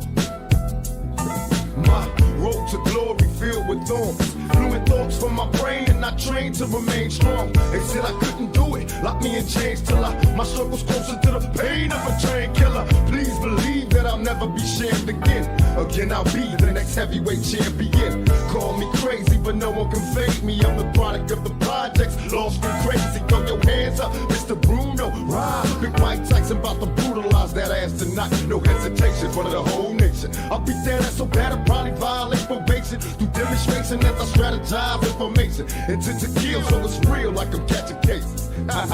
My road to glory filled with thorns. Fluid thoughts from my brain, and I trained to remain strong. They said I couldn't do it, locked me in chains till my circle's closer to the pain of a train killer. Please believe that I'll never be shamed again. Again, I'll be the next heavyweight champion. Call me crazy, but no one can fade me. I'm the product of the projects, lost and crazy. Throw your hands up, Mr. Bruno. Ride, Big Mike Tyson about to brutalize that ass tonight. No hesitation for the whole nation. I'll beat that ass so bad I'll probably violate probation. Through demonstration as I strategize information. Intent to kill, so it's real like I'm catching cases. Let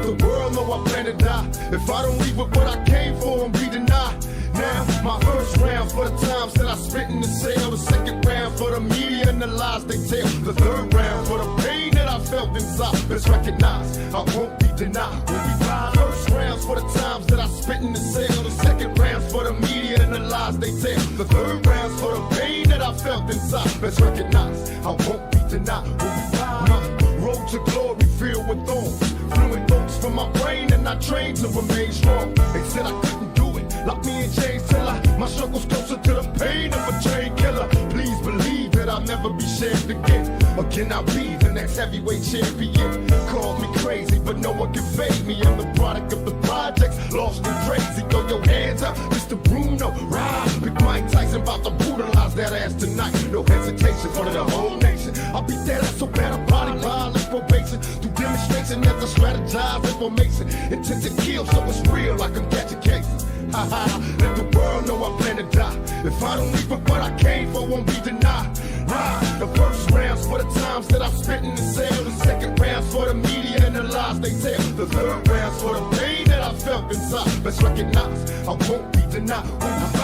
the world know I plan to die. If I don't leave with what I came for, I'm be denied. Now, my first round for the times that I spent in the cell. The second round for the media and the lies they tell. The third round for the pain that I felt inside. Let's recognize I won't be denied. When we ride, first rounds for the times that I spent in the cell. The second rounds for the media and the lies they tell. The third rounds for the pain that I felt inside. Let's recognize I won't be denied. When we ride, my road to glory filled with thorns. Fluid thoughts from my brain, and I trained to remain strong. They said I couldn't do it, locked me in chains till my struggle's closer to the pain of a train killer. Please believe that I'll never be shamed again. Again, I'll be the next heavyweight champion. Call me crazy, but no one can fade me. I'm the product of the projects, lost and crazy. Throw your hands up, Mr. Bruno. Ride, Big Mike Tyson about to brutalize that ass tonight. No hesitation for the whole nation. I'll beat that ass so bad I'll probably violate probation. Through demonstration as I strategize information. Intent to kill, so it's real like I'm catching cases. Let the world know I plan to die. If I don't leave with what I came for, won't be denied. The first rounds for the times that I've spent in the cell. The second rounds for the media and the lies they apologize for the pain that I felt inside. Let's recognize I won't be denied.